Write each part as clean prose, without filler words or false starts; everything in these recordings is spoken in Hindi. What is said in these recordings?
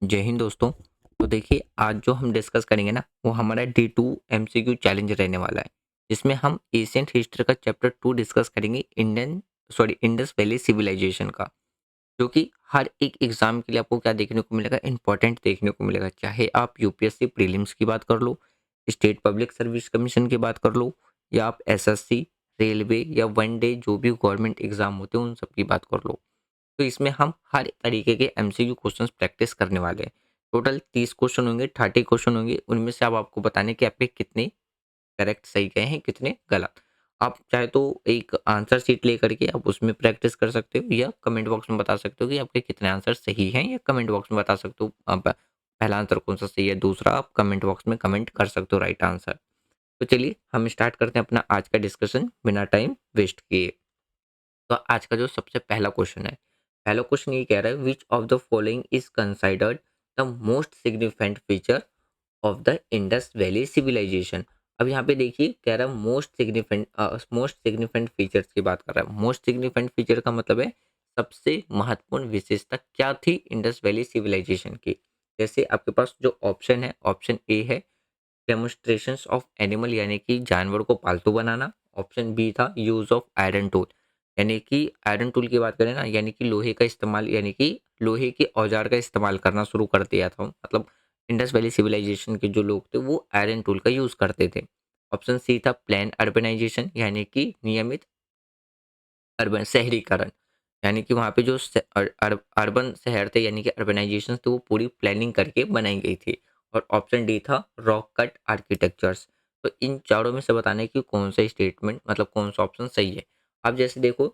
जय हिंद दोस्तों। तो देखिए, आज जो हम डिस्कस करेंगे ना, वो हमारा D2 MCQ चैलेंज रहने वाला है, जिसमें हम एशियंट हिस्ट्री का चैप्टर 2 डिस्कस करेंगे, इंडस वैली सिविलाइजेशन का। जो कि हर एक एग्जाम के लिए आपको क्या देखने को मिलेगा, इंपॉर्टेंट देखने को मिलेगा। चाहे आप यूपीएससी प्रीलिम्स की बात कर लो, स्टेट पब्लिक सर्विस कमीशन की बात कर लो, या आप एसएससी, रेलवे या वन डे जो भी गवर्नमेंट एग्जाम होते हैं उन सब की बात कर लो। तो इसमें हम हर तरीके के एमसीक्यू क्वेश्चंस प्रैक्टिस करने वाले हैं। टोटल 30 क्वेश्चन होंगे, 30 क्वेश्चन होंगे। उनमें से अब आपको बताने कि आपके कितने करेक्ट सही गए हैं, कितने गलत। आप चाहे तो एक आंसर शीट लेकर के आप उसमें प्रैक्टिस कर सकते हो, या कमेंट बॉक्स में बता सकते हो कि आपके कितने आंसर सही हैं, या कमेंट बॉक्स में बता सकते हो पहला आंसर कौन सा सही है, दूसरा आप कमेंट बॉक्स में कमेंट कर सकते हो राइट आंसर। तो चलिए हम स्टार्ट करते हैं अपना आज का डिस्कशन बिना टाइम वेस्ट किए। तो आज का जो सबसे पहला क्वेश्चन है, पहला क्वेश्चन ये कह रहा है, which of the following is considered the most significant feature of the Indus valley civilisation. अब यहाँ पे देखिए कह रहा है मोस्ट सिग्निफिकेंट फीचर्स की बात कर रहा है। मोस्ट सिग्निफिकेंट फीचर का मतलब है सबसे महत्वपूर्ण विशेषता क्या थी इंडस वैली सिविलाइजेशन की। जैसे आपके पास जो ऑप्शन है, ऑप्शन ए है डेमोन्स्ट्रेशंस ऑफ एनिमल, यानी कि जानवर को पालतू बनाना। ऑप्शन बी था यूज ऑफ आयरन टूल, यानी कि आयरन टूल की बात करें ना, यानी कि लोहे का इस्तेमाल, यानी कि लोहे के औजार का इस्तेमाल करना शुरू कर दिया था। मतलब इंडस वैली सिविलाइजेशन के जो लोग थे वो आयरन टूल का यूज करते थे। ऑप्शन सी था प्लान अर्बनाइजेशन, यानी कि नियमित अर्बन शहरीकरण, यानी कि वहाँ पे जो अर्बन शहर थे, यानी कि अर्बनाइजेशन थे, वो पूरी प्लानिंग करके बनाई गई थी। और ऑप्शन डी था रॉक कट आर्किटेक्चर्स। तो इन चारों में से बताना है कि कौन सा स्टेटमेंट, मतलब कौन सा ऑप्शन सही है। अब जैसे देखो,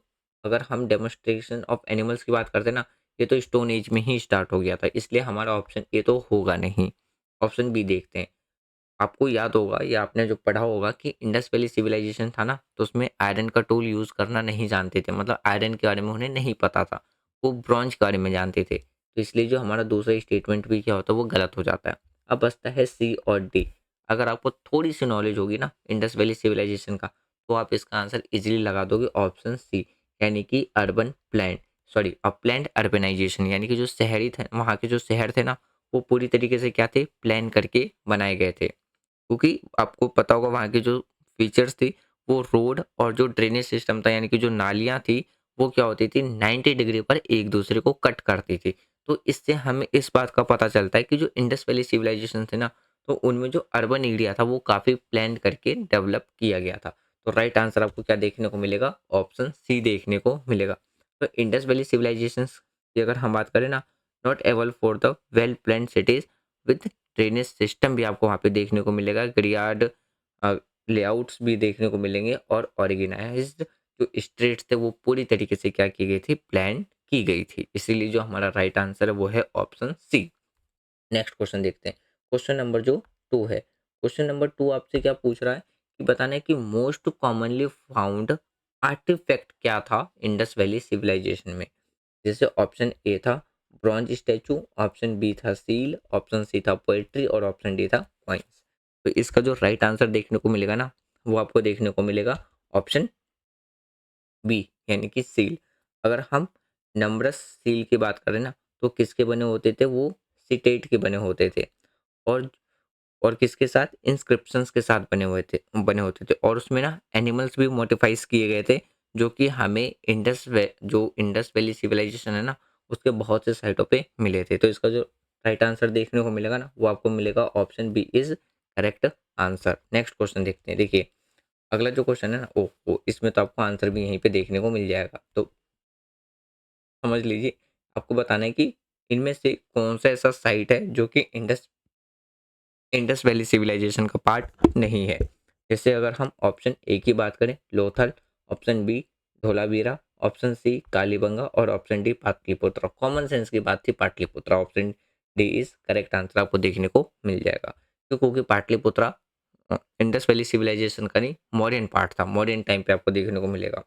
अगर हम डेमोन्स्ट्रेशन ऑफ एनिमल्स की बात करते हैं ना, ये तो स्टोन एज में ही स्टार्ट हो गया था, इसलिए हमारा ऑप्शन ए तो होगा नहीं। ऑप्शन बी देखते हैं। आपको याद होगा या आपने जो पढ़ा होगा कि इंडस वैली सिविलाइजेशन था ना, तो उसमें आयरन का टूल यूज़ करना नहीं जानते थे, मतलब आयरन के बारे में उन्हें नहीं पता था। वो ब्रॉन्ज के बारे में जानते थे। तो इसलिए जो हमारा दूसरा स्टेटमेंट भी क्या होता है, वो गलत हो जाता है। अब बचता है सी और डी। अगर आपको थोड़ी-सी नॉलेज होगी ना इंडस वैली सिविलाइजेशन का, तो आप इसका आंसर ईज़िली लगा दोगे ऑप्शन सी, यानी कि प्लान्ड अर्बनाइजेशन, यानी कि जो शहरी थे, वहाँ के जो शहर थे ना, वो पूरी तरीके से क्या थे, प्लान करके बनाए गए थे। क्योंकि आपको पता होगा वहाँ की जो फीचर्स थी, वो रोड और जो ड्रेनेज सिस्टम था, यानी कि जो नालियाँ थी, वो क्या होती थी, 90 डिग्री पर एक दूसरे को कट करती थी। तो इससे हमें इस बात का पता चलता है कि जो इंडस वैली सिविलाइजेशन थे ना, तो उनमें जो अर्बन एरिया था वो काफ़ी प्लान करके डेवलप किया गया था। तो राइट आंसर आपको क्या देखने को मिलेगा, ऑप्शन सी देखने को मिलेगा। तो इंडस वैली सिविलाइजेशंस की अगर हम बात करें ना, not able for the well planned cities with drainage system भी आपको वहाँ पे देखने को मिलेगा। ग्रियार्ड लेआउट्स भी देखने को मिलेंगे, और ऑर्गेनाइज्ड जो स्ट्रीट्स थे वो पूरी तरीके से क्या की गई थी, प्लान की गई थी। इसीलिए जो हमारा राइट आंसर है वो है ऑप्शन सी। नेक्स्ट क्वेश्चन देखते हैं। क्वेश्चन नंबर जो 2 है। क्वेश्चन नंबर 2 आपसे क्या पूछ रहा है कि बताना है कि मोस्ट कॉमनली फाउंड आर्टिफैक्ट क्या था इंडस वैली सिविलाइजेशन में। जैसे ऑप्शन ए था ब्रॉन्ज स्टैचू, ऑप्शन बी था सील, ऑप्शन सी था पोएट्री, और ऑप्शन डी था कॉइन्स। तो इसका जो राइट आंसर देखने को मिलेगा ना, वो आपको देखने को मिलेगा ऑप्शन बी, यानी कि सील। अगर हम नंबरस सील की बात करें ना, तो किसके बने होते थे, वो सिटेट के बने होते थे। और किसके साथ, इंस्क्रिप्शंस के साथ बने होते थे, और उसमें ना एनिमल्स भी मॉडिफाइज किए गए थे, जो कि हमें जो इंडस वैली सिविलाइजेशन है ना, उसके बहुत से साइटों पे मिले थे। तो इसका जो राइट आंसर देखने को मिलेगा ना, वो आपको मिलेगा option B is correct answer. Next question देखते हैं। देखिए, अगला जो क्वेश्चन है ना, ओ इसमें तो आपको आंसर भी यहीं पे देखने को मिल जाएगा, तो समझ लीजिए। आपको बताना है कि इनमें से कौन सा ऐसा साइट है जो कि इंडस वैली सिविलाइजेशन का पार्ट नहीं है। जैसे अगर हम ऑप्शन ए की बात करें, Lothal, option B Dholavira, option C Kalibanga, और option D Pataliputra. Common sense की बात थी, Pataliputra. Option D is correct answer आपको देखने को मिल जाएगा। क्योंकि पाटलिपुत्रा इंडस वैली सिविलाइजेशन का नहीं, मॉडर्न पार्ट था, मॉडर्न टाइम पे आपको देखने को मिलेगा।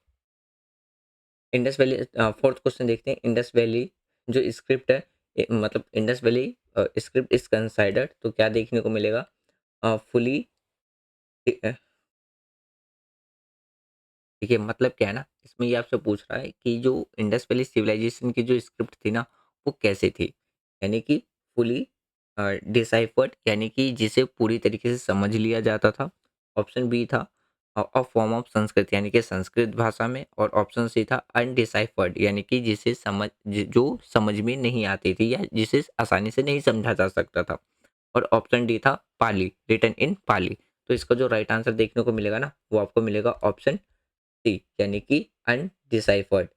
इंडस वैली फोर्थ क्वेश्चन देखते हैं। इंडस वैली जो स्क्रिप्ट है, मतलब Indus valley script is considered, तो क्या देखने को मिलेगा, फुली, देखिए मतलब क्या है ना, इसमें ये आपसे पूछ रहा है कि जो इंडस वैली सिविलाइजेशन की जो स्क्रिप्ट थी ना, वो कैसे थी, यानी कि फुली डिसाइफर्ड यानी कि जिसे पूरी तरीके से समझ लिया जाता था। ऑप्शन बी था अ फॉर्म ऑफ संस्कृत यानी कि संस्कृत भाषा में, और ऑप्शन सी था अनडिसाइफर्ड यानी कि जिसे जो समझ में नहीं आती थी या जिसे आसानी से नहीं समझा जा सकता था। और ऑप्शन डी था पाली, रिटन इन पाली। तो इसका जो राइट आंसर देखने को मिलेगा ना, वो आपको मिलेगा ऑप्शन सी यानी कि अनडिसाइफर्ड।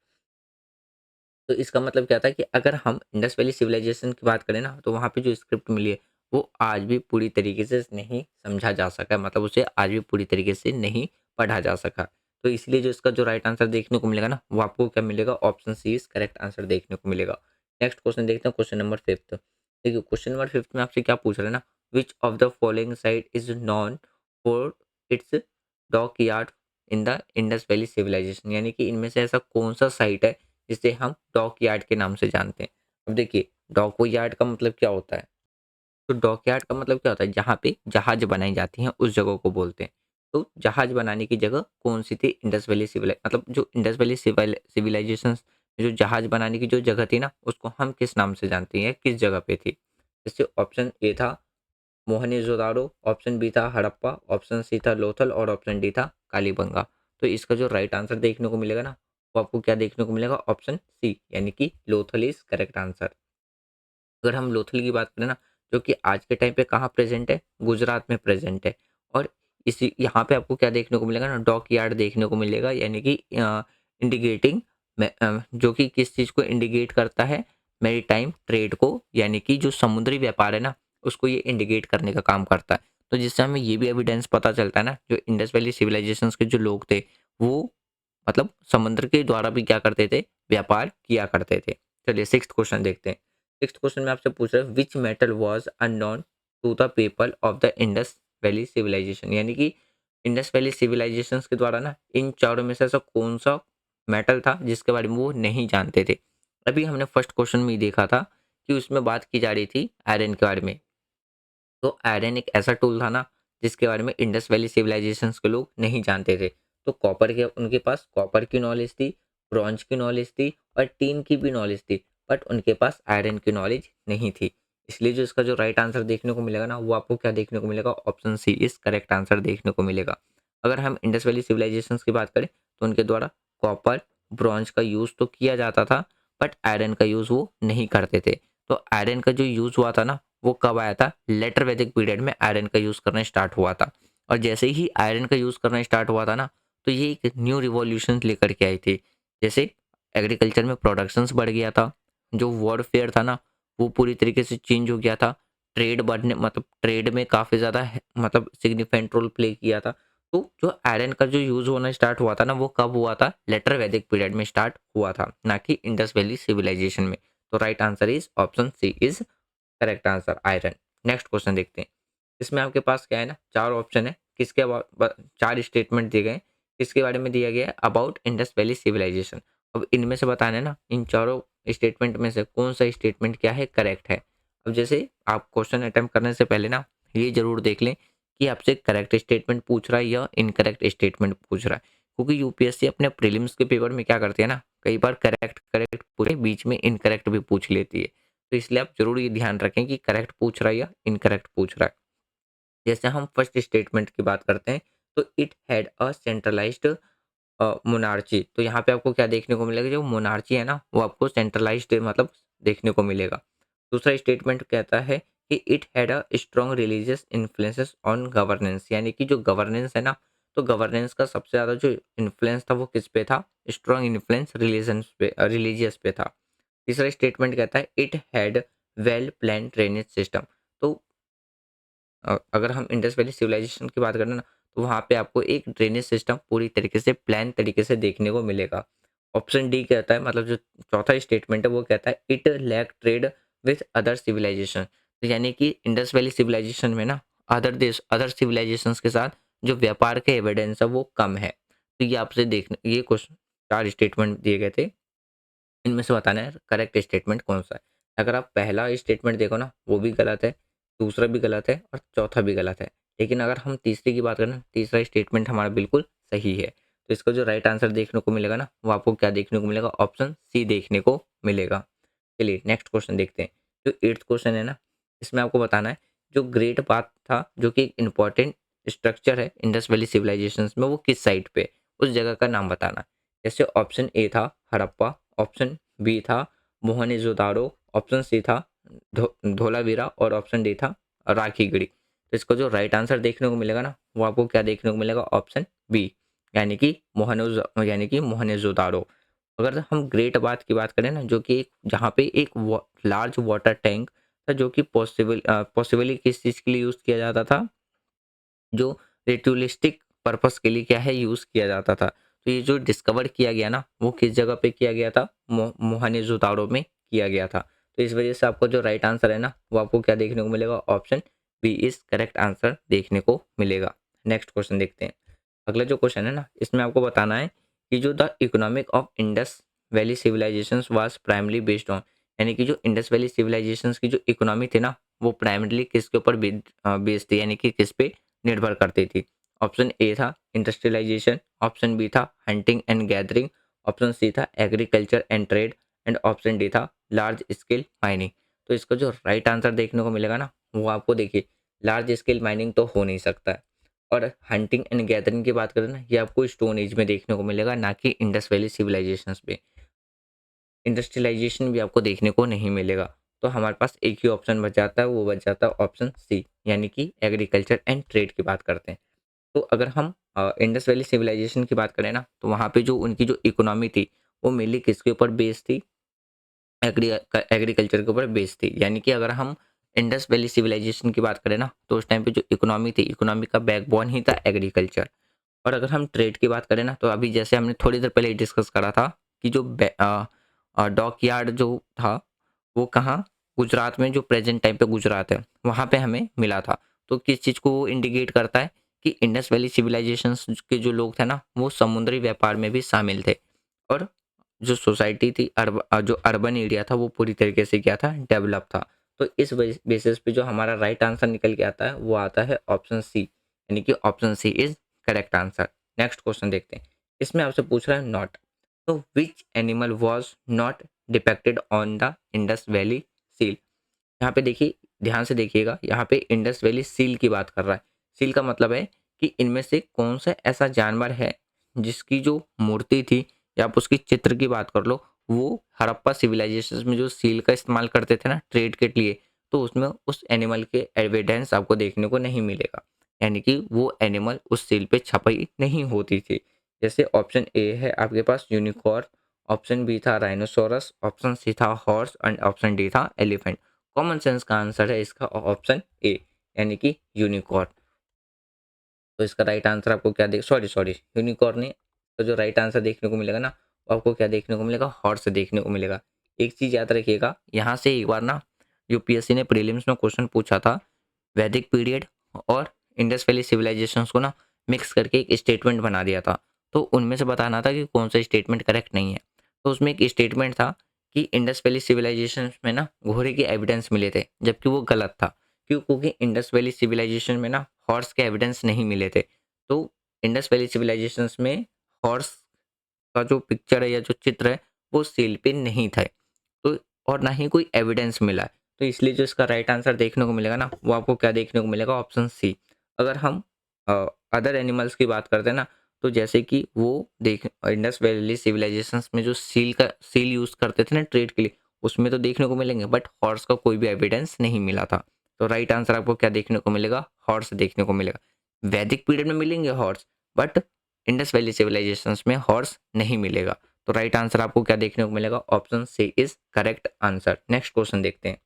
तो इसका मतलब क्या था कि अगर हम इंडस वैली सिविलाइजेशन की बात करें ना, तो वहाँ पे जो स्क्रिप्ट मिली है वो आज भी पूरी तरीके से नहीं समझा जा सका है, मतलब उसे आज भी पूरी तरीके से नहीं पढ़ा जा सका। तो इसलिए जो इसका जो राइट आंसर देखने को मिलेगा ना, वो आपको क्या मिलेगा, option C is correct answer देखने को मिलेगा। नेक्स्ट क्वेश्चन देखते हैं, क्वेश्चन नंबर फिफ्थ। देखिए क्वेश्चन नंबर फिफ्थ में आपसे क्या पूछ रहे हैं ना, which of the following site is known for its dockyard in the Indus valley civilisation, यानी कि इनमें से ऐसा कौन सा साइट है जिसे हम डॉक यार्ड के नाम से जानते हैं। अब देखिए डॉक यार्ड का मतलब क्या होता है, तो डॉक यार्ड का मतलब क्या होता है, जहाँ पे जहाज बनाई जाती हैं उस जगह को बोलते हैं। तो जहाज बनाने की जगह कौन सी थी, इंडस वैली मतलब जो इंडस वैली सिविलाइजेशन में जो जहाज बनाने की जो जगह थी ना, उसको हम किस नाम से जानते हैं, किस जगह पे थी। जैसे ऑप्शन ए था मोहनजोदारो, ऑप्शन बी था हड़प्पा, ऑप्शन सी था लोथल और ऑप्शन डी था कालीबंगा। तो इसका जो राइट आंसर देखने को मिलेगा ना, वो आपको क्या देखने को मिलेगा, ऑप्शन सी यानी कि लोथल इज करेक्ट आंसर। अगर हम लोथल की बात करें ना, जो कि आज के टाइम पे कहाँ प्रेजेंट है, गुजरात में प्रेजेंट है। और इसी यहाँ पे आपको क्या देखने को मिलेगा ना, डॉक यार्ड देखने को मिलेगा, यानी कि इंडिकेटिंग जो कि किस चीज़ को इंडिकेट करता है, मैरीटाइम ट्रेड को, यानी कि जो समुद्री व्यापार है ना, उसको ये इंडिकेट करने का काम करता है। तो जिससे हमें ये भी एविडेंस पता चलता है ना, जो इंडस वैली सिविलाइजेशंस के जो लोग थे, वो मतलब समुद्र के द्वारा भी क्या करते थे, व्यापार किया करते थे। चलिए सिक्स्थ क्वेश्चन देखते हैं। सिक्स्थ क्वेश्चन में आपसे पूछ रहा है, which metal was unknown to the people of the Indus valley civilisation, यानी कि इंडस वैली सिविलाइजेशंस के द्वारा ना इन चारों में से ऐसा कौन सा मेटल था जिसके बारे में वो नहीं जानते थे। अभी हमने फर्स्ट क्वेश्चन में ही देखा था कि उसमें बात की जा रही थी आयरन के बारे में। तो आयरन एक ऐसा टूल था ना जिसके बारे में इंडस वैली सिविलाइजेशंस के लोग नहीं जानते थे। तो कॉपर के उनके पास कॉपर की नॉलेज थी, ब्रॉन्ज की नॉलेज थी और टीन की भी नॉलेज थी, बट उनके पास आयरन की नॉलेज नहीं थी। इसलिए जो इसका जो राइट आंसर देखने को मिलेगा ना, वो आपको क्या देखने को मिलेगा, option C is correct answer देखने को मिलेगा। अगर हम इंडस वैली सिविलाइजेशंस की बात करें, तो उनके द्वारा कॉपर ब्रॉन्ज का यूज़ तो किया जाता था, बट आयरन का यूज़ वो नहीं करते थे। तो आयरन का जो यूज़ हुआ था ना, वो कब आया था, लेटर वैदिक पीरियड में आयरन का यूज़ करना स्टार्ट हुआ था। और जैसे ही आयरन का यूज़ करना स्टार्ट हुआ था ना, तो ये एक न्यू रिवॉल्यूशन लेकर के आई थी। जैसे एग्रीकल्चर में प्रोडक्शंस बढ़ गया था, जो वॉरफेयर था ना, वो पूरी तरीके से चेंज हो गया था। ट्रेड बढ़ने मतलब ट्रेड में काफ़ी ज़्यादा मतलब सिग्निफिकेंट रोल प्ले किया था। तो जो आयरन का जो यूज़ होना स्टार्ट हुआ था ना, वो कब हुआ था, लेटर वैदिक पीरियड में स्टार्ट हुआ था, ना कि इंडस वैली सिविलाइजेशन में। तो right answer is option C is correct answer iron. Next question देखते हैं। इसमें आपके पास क्या है ना, चार ऑप्शन है, किसके चार स्टेटमेंट दिए गए हैं, किसके बारे में दिया गया है, अबाउट इंडस वैली सिविलाइजेशन। अब इनमें से बताना है ना, इन चारों स्टेटमेंट में से कौन सा स्टेटमेंट क्या है, करेक्ट है। अब जैसे आप क्वेश्चन अटेम्प्ट करने से पहले ना ये जरूर देख लें कि आपसे करेक्ट स्टेटमेंट पूछ रहा है या इनकरेक्ट स्टेटमेंट पूछ रहा है, क्योंकि यूपीएससी अपने प्रीलिम्स के पेपर में क्या करती है ना, कई बार करेक्ट करेक्ट पूछे, बीच में इनकरेक्ट भी पूछ लेती है। तो इसलिए आप ज़रूर ये ध्यान रखें कि करेक्ट पूछ रहा है या इनकरेक्ट पूछ रहा है। जैसे हम फर्स्ट स्टेटमेंट की बात करते हैं, तो it had a centralised monarchy. तो यहाँ पे आपको क्या देखने को मिलेगा, जो मोनार्ची है ना, वो आपको सेंट्रलाइज्ड मतलब देखने को मिलेगा। दूसरा स्टेटमेंट कहता है कि it had a strong religious influences on governance, यानी कि जो गवर्नेंस है ना, तो गवर्नेंस का सबसे ज़्यादा जो इन्फ्लुएंस था वो किस पे था, स्ट्रॉन्ग इन्फ्लुएंस रिलीजन पे, रिलीजियस पे था। तीसरा स्टेटमेंट कहता है it had well plan drainage system. तो अगर हम इंडस वैली सिविलाइजेशन की बात करें ना, तो वहाँ पे आपको एक ड्रेनेज सिस्टम पूरी तरीके से प्लान तरीके से देखने को मिलेगा। ऑप्शन डी कहता है, मतलब जो चौथा स्टेटमेंट है वो कहता है it lack trade with other civilisation. तो यानी कि इंडस वैली सिविलाइजेशन में ना अदर सिविलाइजेशंस के साथ जो व्यापार के एविडेंस है वो कम है। तो ये आपसे देखने ये क्वेश्चन चार स्टेटमेंट दिए गए थे, इनमें से बताना है करेक्ट स्टेटमेंट कौन-सा है। अगर आप पहला स्टेटमेंट देखो ना, वो भी गलत है, दूसरा भी गलत है और चौथा भी गलत है। लेकिन अगर हम तीसरे की बात करें ना, तीसरा स्टेटमेंट हमारा बिल्कुल सही है। तो इसका जो राइट आंसर देखने को मिलेगा ना, वो आपको क्या देखने को मिलेगा, ऑप्शन सी देखने को मिलेगा। चलिए नेक्स्ट क्वेश्चन देखते हैं। जो 8th क्वेश्चन है ना, इसमें आपको बताना है जो ग्रेट बाथ था, जो कि एक इम्पोर्टेंट स्ट्रक्चर है इंडस वैली सिविलाइजेशंस में, वो किस साइट पे, उस जगह का नाम बताना है। जैसे ऑप्शन ए था हड़प्पा, ऑप्शन बी था मोहनजोदाड़ो, ऑप्शन सी था धोलावीरा और ऑप्शन डी था राखीगढ़ी। तो इसका जो राइट आंसर देखने को मिलेगा ना, वो आपको क्या देखने को मिलेगा, ऑप्शन बी, यानी कि मोहनजोदाड़ो। अगर हम ग्रेट बाथ की बात करें ना, जो कि जहाँ पे एक लार्ज वाटर टैंक था, जो कि पॉसिबली किस चीज़ के लिए यूज़ किया जाता था, जो रिचुअलिस्टिक पर्पस के लिए क्या है यूज़ किया जाता था। तो ये जो डिस्कवर किया गया ना, वो किस जगह पे किया गया था, मोहनजोदाड़ो में किया गया था। तो इस वजह से आपको जो राइट आंसर है ना, वो आपको क्या देखने को मिलेगा, option B is correct answer देखने को मिलेगा। नेक्स्ट क्वेश्चन देखते हैं। अगला जो क्वेश्चन है ना, इसमें आपको बताना है कि जो the economic of Indus valley civilisations was primarily based on, यानी कि जो इंडस वैली सिविलाइजेशंस की जो इकोनॉमी थी ना, वो प्राइमरली किसके ऊपर बेस्ड थी, यानी कि किस पे निर्भर करती थी। ऑप्शन ए था इंडस्ट्रियलाइजेशन, ऑप्शन बी था hunting and gathering, option C था agriculture and trade and option D था लार्ज स्केल माइनिंग। तो इसका जो राइट आंसर देखने को मिलेगा ना, वो आपको देखिए लार्ज स्केल माइनिंग तो हो नहीं सकता है। और हंटिंग एंड गैदरिंग की बात करें ना, ये आपको स्टोन एज में देखने को मिलेगा, ना कि इंडस वैली सिविलाइजेशंस में। इंडस्ट्रियलाइजेशन भी आपको देखने को नहीं मिलेगा। तो हमारे पास एक ही ऑप्शन बच जाता है, वो बच जाता है ऑप्शन सी, यानी कि एग्रीकल्चर एंड ट्रेड की बात करते हैं। तो अगर हम इंडस वैली सिविलाइजेशन की बात करें ना, तो वहाँ पे जो उनकी जो इकोनॉमी थी, वो मेनली किसके ऊपर बेस्ड थी, एग्रीकल्चर के ऊपर बेस्ड थी। यानी कि अगर हम इंडस वैली सिविलाइजेशन की बात करें ना, तो उस टाइम पे जो इकोनॉमी थी, इकोनॉमी का बैकबोन ही था एग्रीकल्चर। और अगर हम ट्रेड की बात करें ना, तो अभी जैसे हमने थोड़ी देर पहले डिस्कस करा था कि जो डॉक यार्ड जो था, वो कहाँ, गुजरात में, जो प्रेजेंट टाइम पे गुजरात है, वहाँ पे हमें मिला था। तो किस चीज़ को वो इंडिकेट करता है कि इंडस वैली सिविलाइजेशंस के जो लोग थे ना, वो समुद्री व्यापार में भी शामिल थे। और जो सोसाइटी थी, जो अर्बन एरिया था, वो पूरी तरीके से क्या था, डेवलप था। तो इस बेसिस पे जो हमारा राइट आंसर निकल के आता है, वो आता है ऑप्शन सी, यानी कि option C is correct answer. Next question देखते हैं। इसमें आपसे पूछ रहा है नॉट, तो which animal was not depicted on the Indus valley seal. यहाँ पे देखिए, ध्यान से देखिएगा, यहाँ पे इंडस वैली सील की बात कर रहा है। सील का मतलब है कि इनमें से कौन सा ऐसा जानवर है जिसकी जो मूर्ति थी, या आप उसकी चित्र की बात कर लो, वो हड़प्पा सिविलाइजेशन में जो सील का इस्तेमाल करते थे ना ट्रेड के लिए, तो उसमें उस एनिमल के एविडेंस आपको देखने को नहीं मिलेगा। यानी कि वो एनिमल उस सील पे छपाई नहीं होती थी। जैसे ऑप्शन ए है आपके पास यूनिकॉर्न, ऑप्शन बी था राइनोसोरस, ऑप्शन सी था हॉर्स एंड ऑप्शन डी था एलिफेंट। कॉमन सेंस का आंसर है इसका ऑप्शन ए, यानी कि यूनिकॉर्न। तो इसका राइट आंसर आपको क्या देख सॉरी सॉरी यूनिकॉर्न नहीं, तो जो राइट आंसर देखने को मिलेगा ना, वो आपको क्या देखने को मिलेगा, हॉर्स देखने को मिलेगा। एक चीज़ याद रखिएगा, यहाँ से एक बार ना यूपीएससी ने प्रीलिम्स में क्वेश्चन पूछा था, वैदिक पीरियड और इंडस वैली सिविलाइजेशंस को ना मिक्स करके एक स्टेटमेंट बना दिया था। तो उनमें से बताना था कि कौन सा स्टेटमेंट करेक्ट नहीं है। तो उसमें एक स्टेटमेंट था कि इंडस वैली सिविलाइजेशन में ना घोड़े के एविडेंस मिले थे, जबकि वो गलत था। क्यों? क्योंकि इंडस वैली सिविलाइजेशन में ना हॉर्स के एविडेंस नहीं मिले थे। तो इंडस वैली सिविलाइजेशंस में हॉर्स का जो पिक्चर है या जो चित्र है, वो सील पे नहीं था। तो और ना ही कोई एविडेंस मिला है। तो इसलिए जो इसका राइट आंसर देखने को मिलेगा ना, वो आपको क्या देखने को मिलेगा, ऑप्शन सी। अगर हम अदर एनिमल्स की बात करते हैं ना, तो जैसे कि वो देख इंडस वैली सिविलाइजेशंस में जो सील यूज़ करते थे ना ट्रेड के लिए, उसमें तो देखने को मिलेंगे, बट हॉर्स का कोई भी एविडेंस नहीं मिला था। तो राइट आंसर आपको क्या देखने को मिलेगा, हॉर्स देखने को मिलेगा। वैदिक पीरियड में मिलेंगे horse, but Indus valley civilisations में हॉर्स नहीं मिलेगा। तो राइट आंसर आपको क्या देखने को मिलेगा, option C is correct answer. Next question देखते हैं।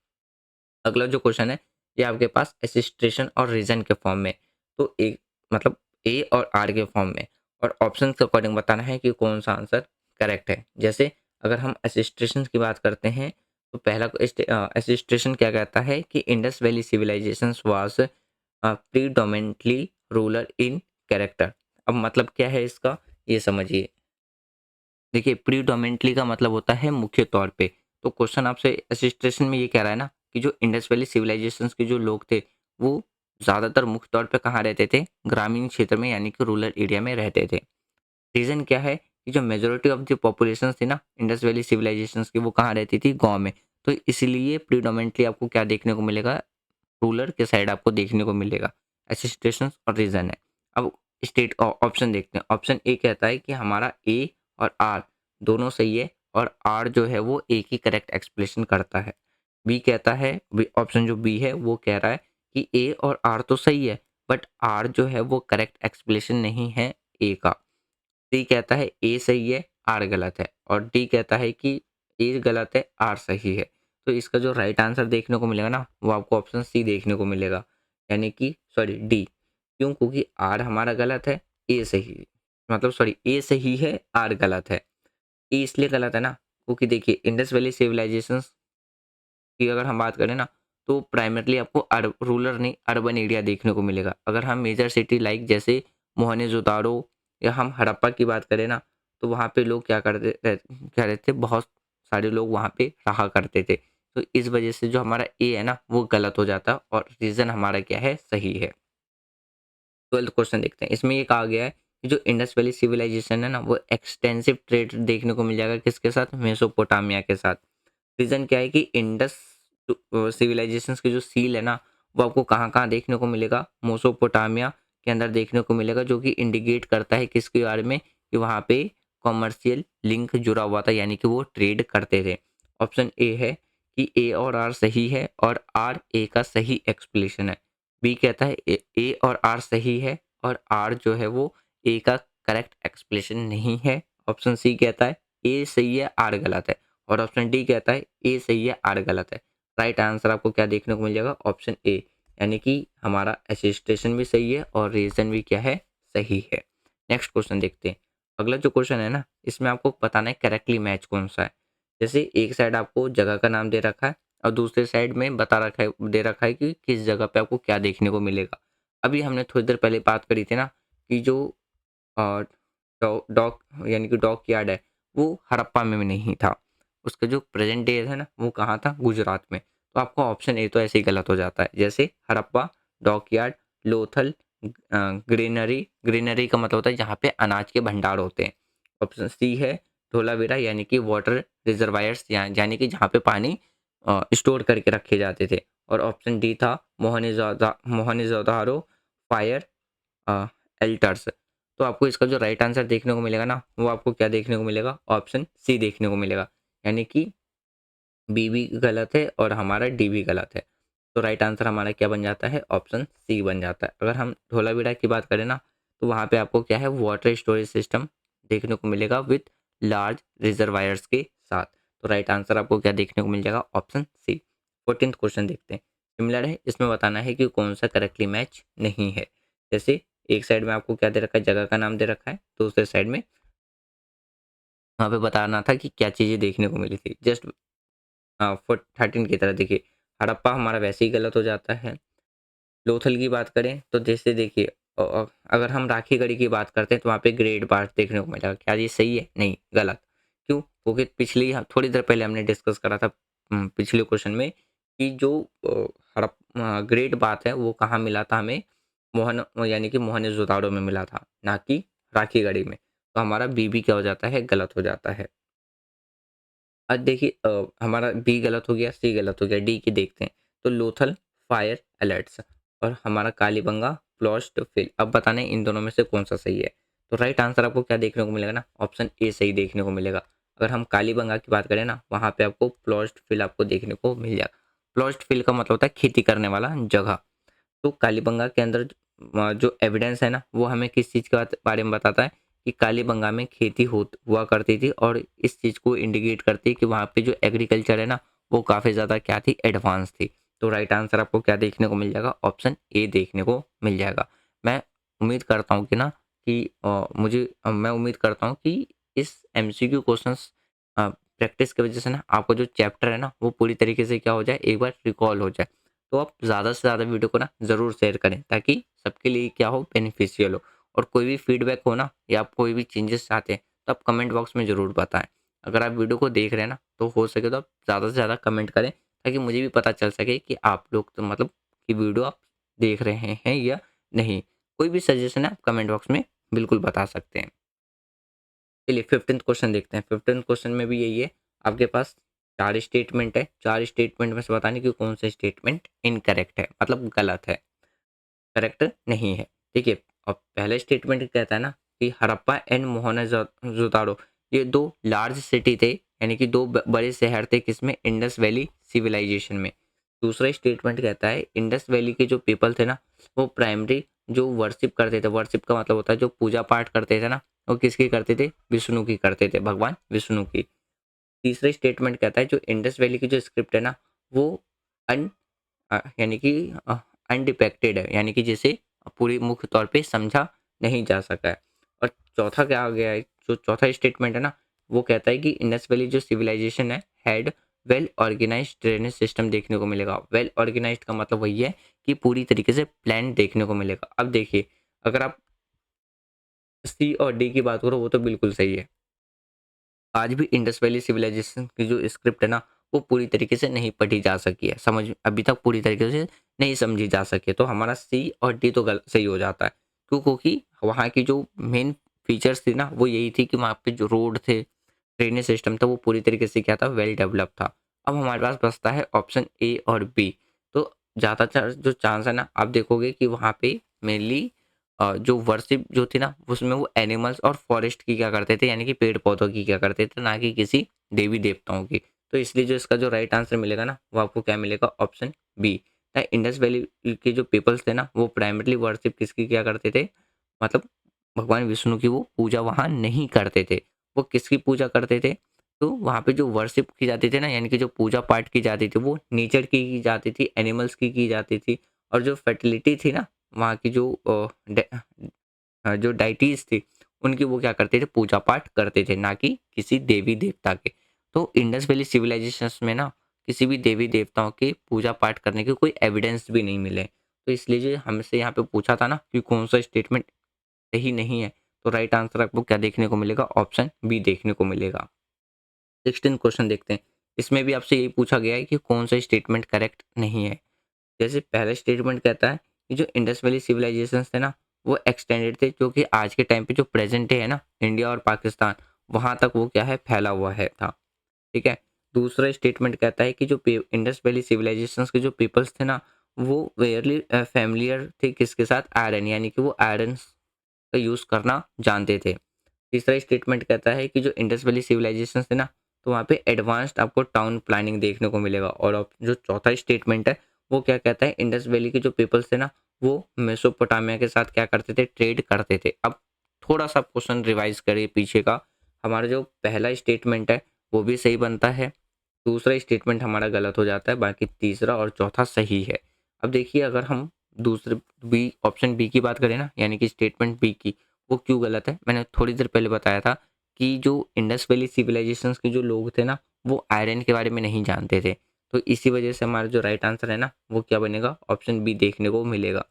अगला जो क्वेश्चन है, ये आपके पास एसिस्ट्रेशन और रीजन के फॉर्म में, तो एक मतलब ए और आर के फॉर्म में, और ऑप्शन के अकॉर्डिंग बताना है कि कौन सा आंसर करेक्ट है। जैसे अगर हम एसिस्ट्रेशन की बात करते हैं, तो पहला एसिस्ट्रेशन क्या कहता है कि Indus valley civilisation was predominantly rural in character. अब मतलब क्या है इसका, ये समझिए। देखिए, प्रीडोमिनेंटली का मतलब होता है मुख्य तौर पे। तो क्वेश्चन आपसे असिस्टेशन में ये कह रहा है ना कि जो इंडस वैली सिविलाइजेशंस के जो लोग थे, वो ज़्यादातर मुख्य तौर पे कहाँ रहते थे, ग्रामीण क्षेत्र में, यानी कि रूरल एरिया में रहते थे। रीज़न क्या है कि जो मेजॉरिटी ऑफ द पॉपुलेशन थी ना इंडस वैली सिविलाइजेशंस की, वो कहाँ रहती थी, गाँव में। तो इसीलिए प्रीडोमिनेंटली आपको क्या देखने को मिलेगा, रूलर के साइड आपको देखने को मिलेगा। ऐसे सिचुएशंस और रीज़न है। अब स्टेट ऑप्शन देखते हैं। ऑप्शन ए कहता है कि हमारा ए और आर दोनों सही है और आर जो है वो ए की करेक्ट एक्सप्लेनेशन करता है। बी कहता है, ऑप्शन जो बी है वो कह रहा है कि ए और आर तो सही है बट आर जो है वो करेक्ट एक्सप्लेनेशन नहीं है ए का। सी कहता है ए सही है, आर गलत है और डी कहता है कि ए गलत है, आर सही है। तो इसका जो राइट आंसर देखने को मिलेगा ना, वो आपको ऑप्शन सी देखने को मिलेगा, यानी कि सॉरी डी। क्यों? क्योंकि आर हमारा गलत है, ए सही है। मतलब सॉरी ए सही है, आर गलत है। ए इसलिए गलत है ना, क्योंकि देखिए इंडस वैली सिविलाइजेशंस की अगर हम बात करें ना, तो प्राइमरली आपको रूरल नहीं अर्बन एरिया देखने को मिलेगा। अगर हम मेजर सिटी लाइक जैसे मोहनजोदाड़ो या हम हड़प्पा की बात करें ना, तो वहाँ पे लोग क्या रहते थे, बहुत सारे लोग वहाँ पे रहा करते थे। तो इस वजह से जो हमारा ए है ना, वो गलत हो जाता और रीज़न हमारा क्या है, सही है। 12th क्वेश्चन देखते हैं। इसमें ये कहा गया है कि जो इंडस वैली सिविलाइजेशन है ना, वो एक्सटेंसिव ट्रेड देखने को मिल जाएगा किसके साथ, मेसोपोटामिया के साथ। रीज़न क्या है कि इंडस सिविलाइजेशंस की जो सील है ना, वो आपको कहाँ-कहाँ देखने को मिलेगा, मेसोपोटामिया के अंदर देखने को मिलेगा, जो कि इंडिकेट करता है किसके बारे में, कि वहाँ पे कॉमर्शियल लिंक जुड़ा हुआ था, यानी कि वो ट्रेड करते थे। ऑप्शन ए है कि ए और आर सही है और आर ए का सही एक्सप्लेनेशन है। बी कहता है ए और आर सही है और आर जो है वो ए का करेक्ट एक्सप्लेनेशन नहीं है। ऑप्शन सी कहता है ए सही है, आर गलत है और ऑप्शन डी कहता है ए सही है, आर गलत है। राइट आंसर आपको क्या देखने को मिल जाएगा, ऑप्शन ए, यानी कि हमारा एसिस्टेशन भी सही है और रीजन भी क्या है, सही है। नेक्स्ट क्वेश्चन देखते हैं। अगला जो क्वेश्चन है ना, इसमें आपको बताना है करेक्टली मैच कौन सा है। जैसे एक साइड आपको जगह का नाम दे रखा है और दूसरे साइड में बता रखा है, दे रखा है कि किस जगह पे आपको क्या देखने को मिलेगा। अभी हमने थोड़ी देर पहले बात करी थी ना कि जो अ, डॉक यानी कि डॉक यार्ड है, वो हड़प्पा में भी नहीं था। उसका जो प्रेजेंट डे है ना, वो कहाँ था, गुजरात में। तो आपका ऑप्शन ए तो ऐसे ही गलत हो जाता है। जैसे Harappa, dockyard, Lothal, granary. Granary का मतलब होता है जहाँ पे अनाज के भंडार होते हैं। ऑप्शन सी है धोलावीरा, यानी कि वाटर रिजर्वायर्स, यानी कि जहाँ पे पानी स्टोर करके रखे जाते थे। और ऑप्शन डी था मोहनजोदारो फायर एल्टर्स। तो आपको इसका जो राइट आंसर देखने को मिलेगा ना, वो आपको क्या देखने को मिलेगा, ऑप्शन सी देखने को मिलेगा, यानी कि बी भी गलत है और हमारा डी भी गलत है। तो राइट आंसर हमारा क्या बन जाता है, ऑप्शन सी बन जाता है। अगर हम धोलावीरा की बात करें ना, तो वहाँ पे आपको क्या है, वाटर स्टोरेज सिस्टम देखने को मिलेगा विथ लार्ज रिजर्वायर्स के साथ। तो राइट आंसर आपको क्या देखने को मिल जाएगा, ऑप्शन सी। 14th क्वेश्चन देखते हैं। सिमिलर है, इसमें बताना है कि कौन सा करेक्टली मैच नहीं है। जैसे एक साइड में आपको क्या दे रखा है, जगह का नाम दे रखा है, दूसरे साइड में वहाँ पे बताना था कि क्या चीज़ें देखने को मिली थी। जस्ट 13 की तरह देखिए, हड़प्पा हमारा वैसे ही गलत हो जाता है। लोथल की बात करें तो जैसे देखिए, अगर हम राखी गढ़ी की बात करते हैं तो वहाँ पे ग्रेड पार्ट देखने को मिलेगा। क्या ये सही है? नहीं, गलत। क्यों? क्योंकि थोड़ी देर पहले हमने डिस्कस करा था पिछले क्वेश्चन में कि जो ग्रेड बात है वो कहाँ मिला था हमें, यानी कि मोहनजोदाड़ो में मिला था, ना कि राखी गढ़ी में। तो हमारा बी भी क्या हो जाता है, गलत हो जाता है। अब देखिए हमारा बी गलत हो गया, सी गलत हो गया, डी की देखते हैं। तो लोथल फायर अलर्ट्स और हमारा कालीबंगा फ्लॉस्ट फिल। अब बताना है इन दोनों में से कौन सा सही है। तो राइट आंसर आपको क्या देखने को मिलेगा ना, ऑप्शन ए सही देखने को मिलेगा। अगर हम कालीबंगा की बात करें ना, वहाँ पे आपको फ्लॉस्ट फिल आपको देखने को मिल जाएगा। फ्लॉस्ट फिल का मतलब होता है खेती करने वाला जगह। तो कालीबंगा के अंदर जो एविडेंस है ना, वो हमें किस चीज़ के बारे में बताता है कि कालीबंगा में खेती हो हुआ करती थी और इस चीज़ को इंडिकेट करती है कि वहाँ पे जो एग्रीकल्चर है ना, वो काफ़ी ज़्यादा क्या थी, एडवांस थी। तो राइट आंसर आपको क्या देखने को मिल जाएगा, ऑप्शन ए देखने को मिल जाएगा। मैं उम्मीद करता हूँ कि ना कि मैं उम्मीद करता हूँ कि इस एमसीक्यू क्वेश्चंस प्रैक्टिस की वजह से ना आपको जो चैप्टर है ना, वो पूरी तरीके से क्या हो जाए, एक बार रिकॉल हो जाए। तो आप ज़्यादा से ज़्यादा वीडियो को ना ज़रूर शेयर करें ताकि सबके लिए क्या हो, बेनिफिशियल हो। और कोई भी फीडबैक हो ना या आप कोई भी चेंजेस चाहते हैं तो आप कमेंट बॉक्स में ज़रूर बताएं। अगर आप वीडियो को देख रहे हैं ना, तो हो सके तो आप ज़्यादा से ज़्यादा कमेंट करें ताकि मुझे भी पता चल सके कि आप लोग तो मतलब कि वीडियो आप देख रहे हैं या नहीं। कोई भी सजेशन है आप कमेंट बॉक्स में बिल्कुल बता सकते हैं। चलिए 15th क्वेश्चन देखते हैं। 15th क्वेश्चन में भी यही है आपके पास। 4 स्टेटमेंट है, 4 स्टेटमेंट में से बताने कि कौन सा स्टेटमेंट इनकरेक्ट है, मतलब गलत है, करेक्ट नहीं है। देखिए, अब पहला स्टेटमेंट कहता है ना कि हड़प्पा एंड मोहनजोदाड़ो ये 2 लार्ज सिटी थे, यानी कि 2 बड़े शहर थे किसमें, इंडस वैली सिविलाइजेशन में। दूसरा स्टेटमेंट कहता है इंडस वैली के जो पीपल थे ना, वो प्राइमरी जो वर्शिप करते थे, वर्शिप का मतलब होता है जो पूजा पाठ करते थे ना, वो किसकी करते थे, विष्णु की करते थे, भगवान विष्णु की। तीसरा स्टेटमेंट कहता है जो इंडस वैली की जो स्क्रिप्ट है ना, वो अन यानी कि अनडिपेक्टेड है, यानी कि जिसे पूरी मुख्य तौर पे समझा नहीं जा सका है। और चौथा क्या आ गया है, जो चौथा स्टेटमेंट है ना, वो कहता है कि इंडस वैली जो सिविलाइजेशन है had well organised drainage system देखने को मिलेगा। वेल ऑर्गेनाइज्ड का मतलब वही है कि पूरी तरीके से प्लान देखने को मिलेगा। अब देखिए, अगर आप सी और डी की बात करो वो तो बिल्कुल सही है। आज भी इंडस वैली सिविलाइजेशन की जो स्क्रिप्ट है ना, वो पूरी तरीके से नहीं पढ़ी जा सकी है, समझ अभी तक पूरी तरीके से नहीं समझी जा सकी है। तो हमारा सी और डी तो सही हो जाता है। क्यों? क्योंकि वहाँ की जो मेन फीचर्स थी ना, वो यही थी कि वहाँ पे जो रोड थे, ड्रेनेज सिस्टम था, वो पूरी तरीके से क्या था, वेल डेवलप था। अब हमारे पास बचता है ऑप्शन ए और बी। तो ज़्यादातर जो चांस है ना, आप देखोगे कि वहाँ पे मेनली जो वर्शिप जो थी ना, उसमें वो एनिमल्स और फॉरेस्ट की क्या करते थे, यानी कि पेड़ पौधों की क्या करते थे, ना कि किसी देवी देवताओं की। तो इसलिए जो इसका जो राइट आंसर मिलेगा ना, वो आपको क्या मिलेगा, ऑप्शन बी। इंडस वैली के जो पीपल्स थे ना, वो प्राइमरली वर्शिप किसकी क्या करते थे, मतलब भगवान विष्णु की वो पूजा वहाँ नहीं करते थे। वो किसकी पूजा करते थे, तो वहाँ पे जो वर्शिप की जाती थी ना, यानी कि जो पूजा पाठ की जाती थी, वो नेचर की जाती थी, एनिमल्स की जाती थी। और जो फर्टिलिटी थी ना, वहाँ की जो जो डाइटीज़ थी, उनकी वो क्या करते थे, पूजा पाठ करते थे, ना कि किसी देवी देवता के। तो इंडस वैली सिविलाइजेशंस में ना, किसी भी देवी देवताओं के पूजा पाठ करने के कोई एविडेंस भी नहीं मिले। तो इसलिए जो हमसे यहाँ पे पूछा था ना कि कौन सा स्टेटमेंट सही नहीं है, तो राइट आंसर आपको क्या देखने को मिलेगा, ऑप्शन बी देखने को मिलेगा। 16 क्वेश्चन देखते हैं। इसमें भी आपसे यही पूछा गया है कि कौन सा स्टेटमेंट करेक्ट नहीं है। जैसे पहला स्टेटमेंट कहता है कि जो इंडस वैली सिविलाइजेशंस थे ना, वो एक्सटेंडेड थे, जो कि आज के टाइम पे जो प्रेजेंट डे है ना, इंडिया और पाकिस्तान, वहाँ तक वो क्या है, फैला हुआ है था। ठीक है। दूसरा स्टेटमेंट कहता है कि जो इंडस वैली सिविलाइजेशंस के जो पीपल्स थे ना, वो वेयरली फैमिलियर थे किसके साथ, आयरन, यानी कि वो आयरन का यूज़ करना जानते थे। तीसरा स्टेटमेंट कहता है कि जो इंडस वैली सिविलाइजेशन थे ना, तो वहाँ पे एडवांस्ड आपको टाउन प्लानिंग देखने को मिलेगा। और अब जो चौथा स्टेटमेंट है, वो क्या कहता है, इंडस वैली के जो पीपल्स थे ना, वो मेसोपोटामिया के साथ क्या करते थे, ट्रेड करते थे। अब थोड़ा सा क्वेश्चन रिवाइज करिए पीछे का। हमारा जो पहला स्टेटमेंट है, वो भी सही बनता है। दूसरा स्टेटमेंट हमारा गलत हो जाता है, बाकी तीसरा और चौथा सही है। अब देखिए, अगर हम दूसरे बी ऑप्शन बी की बात करें ना, यानी कि स्टेटमेंट बी की, वो क्यों गलत है, मैंने थोड़ी देर पहले बताया था कि जो इंडस वैली सिविलाइजेशंस के जो लोग थे ना, वो आयरन के बारे में नहीं जानते थे। तो इसी वजह से हमारा जो राइट आंसर है ना, वो क्या बनेगा, ऑप्शन बी देखने को मिलेगा।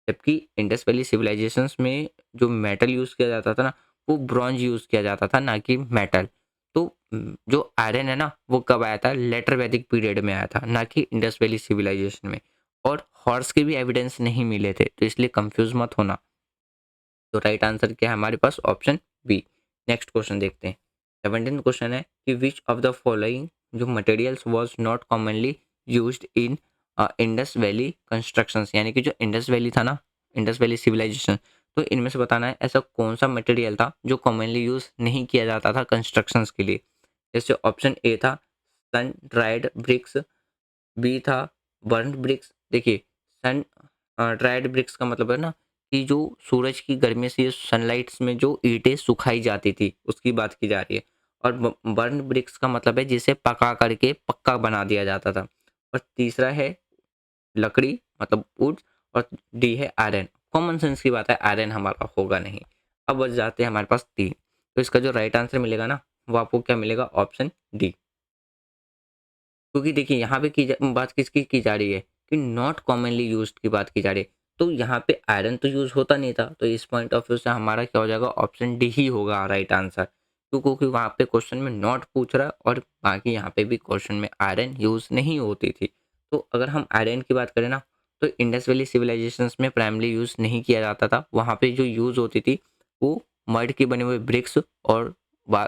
जबकि इंडस वैली सिविलाइजेशंस में जो मेटल यूज़ किया जाता था ना, वो ब्रॉन्ज यूज़ किया जाता था, ना कि मेटल। तो जो आयरन है ना, वो कब आया था, लेटर वैदिक पीरियड में आया था, ना कि इंडस वैली सिविलाइजेशन में। और हॉर्स के भी एविडेंस नहीं मिले थे, तो इसलिए कंफ्यूज मत होना। तो राइट आंसर क्या है हमारे पास, ऑप्शन बी। नेक्स्ट क्वेश्चन देखते हैं। 17 क्वेश्चन है कि विच ऑफ द फॉलोइंग जो materials was not commonly used in Indus valley constructions, यानी कि जो इंडस वैली था ना, इंडस वैली सिविलाइजेशन, तो इनमें से बताना है ऐसा कौन सा मटेरियल था जो कॉमनली यूज नहीं किया जाता था कंस्ट्रक्शंस के लिए। जैसे ऑप्शन ए था सन ड्राइड ब्रिक्स, बी था बर्न्ड ब्रिक्स। देखिए, सन ड्राइड ब्रिक्स का मतलब है ना कि जो सूरज की गर्मी से सनलाइट्स में जो ईंटें सुखाई जाती थी, उसकी बात की जा रही है। और बर्न्ड ब्रिक्स का मतलब है जिसे पका करके पक्का बना दिया जाता था। और तीसरा है लकड़ी, मतलब वुड। और डी है आयरन। कॉमन सेंस की बात है, आयरन हमारा होगा नहीं। अब बच जाते हैं हमारे पास तीन। तो इसका जो राइट आंसर मिलेगा ना, वो आपको क्या मिलेगा, ऑप्शन डी। क्योंकि देखिए, यहाँ पे बात किसकी की जा रही है कि नॉट कॉमनली यूज्ड की बात की जा रही है। तो यहाँ पे आयरन तो यूज़ होता नहीं था, तो इस पॉइंट ऑफ व्यू से हमारा क्या हो जाएगा, ऑप्शन डी ही होगा राइट आंसर। क्योंकि वहाँ पे क्वेश्चन में नॉट पूछ रहा है, और बाकी यहाँ पे भी क्वेश्चन में आयरन यूज़ नहीं होती थी। तो अगर हम आयरन की बात करें ना, तो इंडस वैली सिविलाइजेशंस में प्राइमली यूज़ नहीं किया जाता था। वहाँ पे जो यूज़ होती थी, वो मड की बने हुए ब्रिक्स, और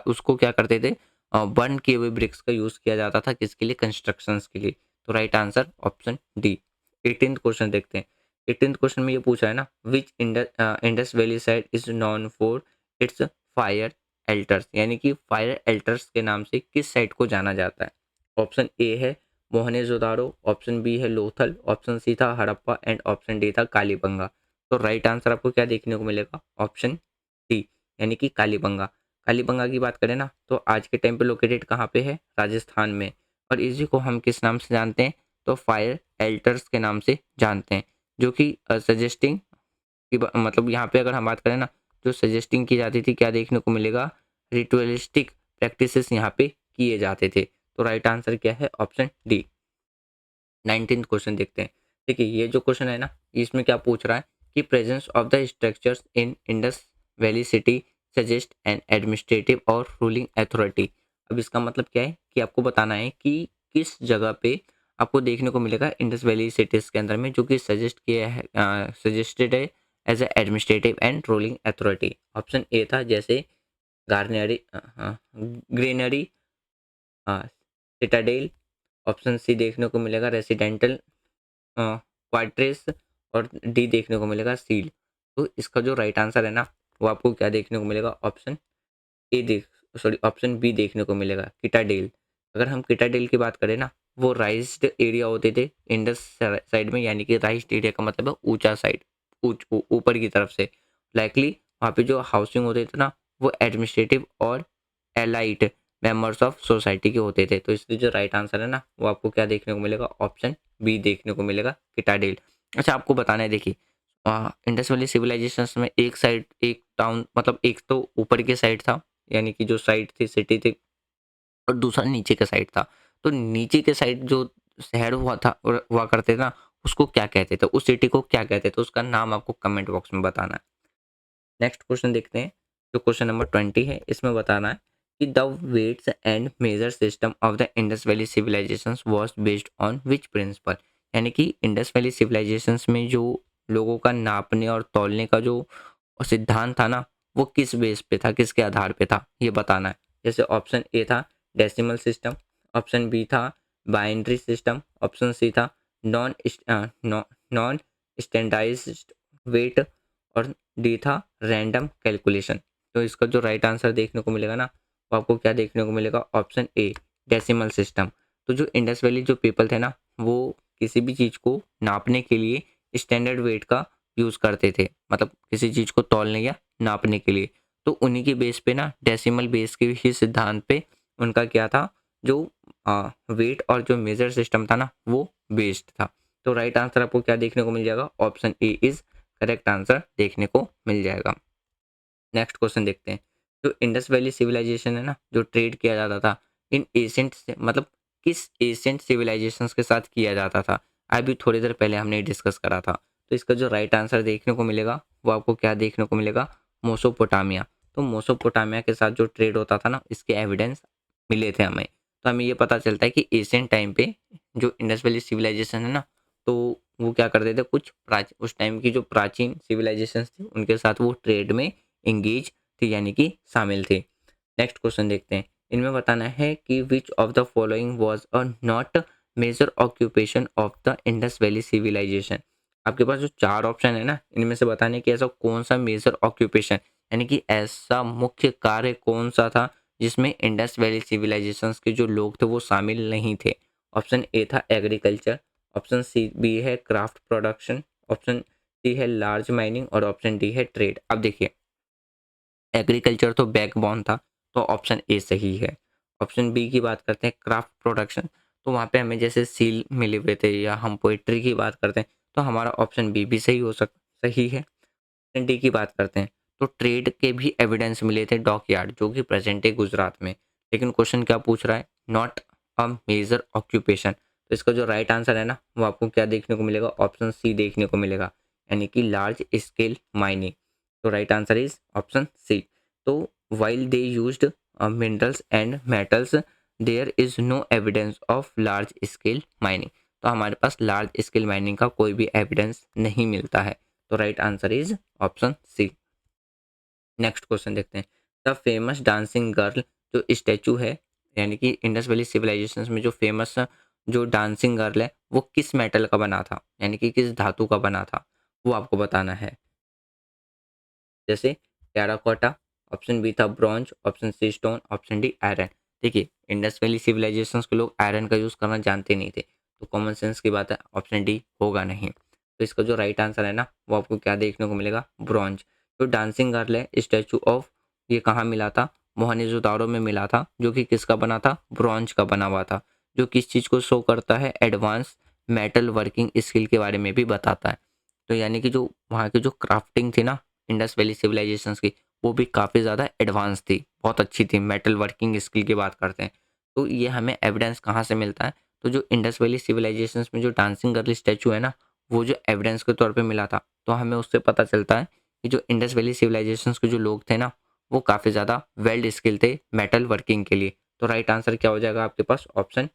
उसको क्या करते थे, बर्न किए हुए ब्रिक्स का यूज़ किया जाता था किसके लिए, कंस्ट्रक्शंस के लिए। तो right answer option D. 18th question देखते हैं। 18th क्वेश्चन में ये पूछा है ना, which Indus valley site is known for its fire altars, यानी कि फायर एल्टर्स के नाम से किस साइट को जाना जाता है। ऑप्शन ए है मोहनजोदारो, ऑप्शन बी है लोथल, ऑप्शन सी था हड़प्पा एंड ऑप्शन डी था कालीबंगा। तो राइट आंसर आपको क्या देखने को मिलेगा, ऑप्शन डी, यानी कि कालीबंगा। कालीबंगा की बात करें ना तो आज के टाइम पे लोकेटेड कहाँ पे है, राजस्थान में। और इसी को हम किस नाम से जानते हैं, तो फायर एल्टर्स के नाम से जानते हैं, जो कि सजेस्टिंग की मतलब यहाँ पे अगर हम बात करें ना, जो सजेस्टिंग की जाती थी, क्या देखने को मिलेगा, रिचुअलिस्टिक प्रैक्टिसेस यहाँ पे किए जाते थे। तो राइट आंसर क्या है, ऑप्शन डी। 19th क्वेश्चन देखते हैं। देखिए ये जो क्वेश्चन है ना, इसमें क्या पूछ रहा है कि presence of the structures in Indus valley city suggest N administrative और रूलिंग अथॉरिटी। अब इसका मतलब क्या है कि आपको बताना है कि किस जगह पे आपको देखने को मिलेगा इंडस वैली सिटीज के अंदर में, जो कि सजेस्ट किया है, सजेस्टेड है as a administrative and ruling authority. Option A था जैसे granary, granary, citadel. Option C देखने को मिलेगा रेसिडेंटल क्वार्टर्स, और डी देखने को मिलेगा सील। तो इसका जो राइट आंसर है ना, वो आपको क्या देखने को मिलेगा, ऑप्शन ए देख सॉरी ऑप्शन बी देखने को मिलेगा, किटाडेल। अगर हम किटाडेल की बात करें ना, वो राइज्ड एरिया होते थे इंडस साइड में, यानी कि राइज्ड एरिया का मतलब है ऊंचा साइड, ऊपर की तरफ से। लाइकली वहाँ पे जो हाउसिंग होते थे ना, वो एडमिनिस्ट्रेटिव और एलाइट मेंबर्स ऑफ सोसाइटी के होते थे। तो इसलिए जो राइट आंसर है ना, वो आपको क्या देखने को मिलेगा, ऑप्शन बी देखने को मिलेगा, किटाडेल। अच्छा आपको बताना है, देखिए इंडस वैली सिविलाइजेशन में एक साइड, एक टाउन, मतलब एक तो ऊपर की साइड था, यानी कि जो साइड थी सिटी थी, और दूसरा नीचे के साइड था। तो नीचे के साइड जो शहर हुआ था और हुआ करते थे ना, उसको क्या कहते थे, उस सिटी को क्या कहते थे, उसका नाम आपको कमेंट बॉक्स में बताना है। नेक्स्ट क्वेश्चन देखते हैं, जो क्वेश्चन नंबर 20 है, इसमें बताना है कि the weights and measure system of the Indus valley civilisation was based on which principle, यानी कि इंडस वैली सिविलाइजेशन में जो लोगों का नापने और तौलने का जो सिद्धांत था ना, वो किस बेस पे था, किसके आधार पे था, ये बताना है। जैसे ऑप्शन ए था डेसिमल सिस्टम, ऑप्शन बी था बाइनरी सिस्टम, ऑप्शन सी था नॉन नॉन स्टैंडर्डाइज्ड वेट, और डी था रैंडम कैलकुलेशन। तो इसका जो राइट आंसर देखने को मिलेगा ना, वो आपको क्या देखने को मिलेगा, ऑप्शन ए, डेसिमल सिस्टम। तो जो इंडस वैली जो पीपल थे ना, वो किसी भी चीज़ को नापने के लिए स्टैंडर्ड वेट का यूज़ करते थे, मतलब किसी चीज़ को तौलने या नापने के लिए। तो उन्हीं के बेस पे ना, डेसिमल बेस के ही सिद्धांत पे उनका क्या था, जो वेट और जो मेजर सिस्टम था ना, वो बेस्ड था। तो राइट आंसर आपको क्या देखने को मिल जाएगा, option A is correct answer देखने को मिल जाएगा। नेक्स्ट क्वेश्चन देखते हैं। जो इंडस वैली सिविलाइजेशन है ना, जो ट्रेड किया जाता था इन एशियंट से, मतलब किस एशियंट सिविलाइजेशंस के साथ किया जाता था, अभी थोड़ी देर पहले हमने डिस्कस करा था। तो इसका जो राइट आंसर देखने को मिलेगा, वो आपको क्या देखने को मिलेगा, मोसोपोटामिया। तो मोसोपोटामिया के साथ जो ट्रेड होता था ना, इसके एविडेंस मिले थे हमें। तो हमें ये पता चलता है कि एशियंट टाइम पे जो इंडस वैली सिविलाइजेशन है ना, तो वो क्या करते थे, कुछ उस टाइम की जो प्राचीन सिविलाइजेशंस थी, उनके साथ वो ट्रेड में इंगेज थी, यानी कि शामिल थे। नेक्स्ट क्वेश्चन देखते हैं। इनमें बताना है कि which of the following was a not major occupation of the Indus valley civilisation. आपके पास जो चार ऑप्शन है ना, इनमें से बताने कि ऐसा कौन सा मेजर ऑक्यूपेशन, यानी कि ऐसा मुख्य कार्य कौन सा था जिसमें इंडस वैली सिविलाइजेशंस के जो लोग थे वो शामिल नहीं थे। ऑप्शन ए था एग्रीकल्चर, ऑप्शन सी बी है क्राफ्ट प्रोडक्शन, ऑप्शन सी है लार्ज माइनिंग, और ऑप्शन डी है ट्रेड। अब देखिए एग्रीकल्चर तो बैकबोन था, तो ऑप्शन ए सही है। ऑप्शन बी की बात करते हैं क्राफ्ट प्रोडक्शन, तो वहाँ पे हमें जैसे सील मिले हुए थे, या हम पोइट्री की बात करते हैं, तो हमारा ऑप्शन बी भी सही है। ऑप्शन डी की बात करते हैं, तो ट्रेड के भी एविडेंस मिले थे डॉकयार्ड, जो कि प्रेजेंट है गुजरात में। लेकिन क्वेश्चन क्या पूछ रहा है, नॉट अ मेजर ऑक्यूपेशन। तो इसका जो राइट आंसर है ना, वो आपको क्या देखने को मिलेगा, ऑप्शन सी देखने को मिलेगा, यानी कि लार्ज स्केल माइनिंग। तो right answer is option C. तो while they used minerals and metals, there is no evidence of large scale mining. तो हमारे पास लार्ज स्केल माइनिंग का कोई भी एविडेंस नहीं मिलता है। तो right answer is option C. Next question देखते हैं। द फेमस डांसिंग गर्ल जो स्टैचू है यानी कि इंडस वैली सिविलाइजेशंस में जो फेमस जो डांसिंग गर्ल है वो किस मेटल का बना था, यानी कि किस धातु का बना था, वो आपको बताना है। जैसे टेराकोटा, ऑप्शन बी था bronze, option C stone, option D iron. देखिए इंडस वैली सिविलाइजेशंस के लोग आयरन का यूज़ करना जानते नहीं थे, तो कॉमन सेंस की बात है ऑप्शन डी होगा नहीं। तो इसका जो राइट आंसर है ना वो आपको क्या देखने को मिलेगा, ब्रॉन्ज। जो डांसिंग गर्ल है स्टैचू ऑफ, ये कहाँ मिला था, मोहनजोदारो में मिला था, जो कि किसका बना था, ब्रॉन्ज का बना हुआ था। जो किस चीज़ को शो करता है, एडवांस मेटल वर्किंग स्किल के बारे में भी बताता है। तो यानी कि जो वहाँ की जो क्राफ्टिंग थी ना इंडस वैली सिविलाइजेशंस की, वो भी काफ़ी ज़्यादा एडवांस थी, बहुत अच्छी थी, मेटल वर्किंग स्किल की बात करते हैं। तो ये हमें एविडेंस कहाँ से मिलता है, तो जो इंडस वैली सिविलाइजेशंस में जो डांसिंग गर्ल स्टैचू है ना, वो जो एविडेंस के तौर पे मिला था, तो हमें उससे पता चलता है कि जो इंडस वैली सिविलाइजेशंस के जो लोग थे ना, वो काफ़ी ज़्यादा वेल स्किल्ड थे मेटल वर्किंग के लिए। तो राइट आंसर क्या हो जाएगा आपके पास, ऑप्शन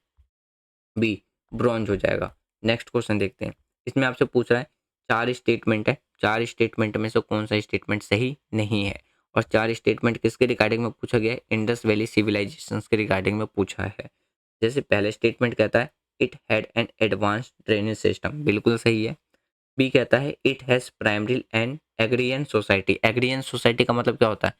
बी, ब्रॉन्ज हो जाएगा। नेक्स्ट क्वेश्चन देखते हैं। इसमें आपसे पूछ रहा है 4 स्टेटमेंट है, 4 स्टेटमेंट में से कौन-सा स्टेटमेंट सही नहीं है? और 4 स्टेटमेंट किसके रिगार्डिंग में पूछा गया है? इंडस वैली सिविलाइजेशंस के रिगार्डिंग में पूछा है। जैसे पहला स्टेटमेंट कहता है it had an advanced drainage system, बिल्कुल सही है। बी कहता है it has primary and agrarian society. Agrarian society का मतलब क्या होता है?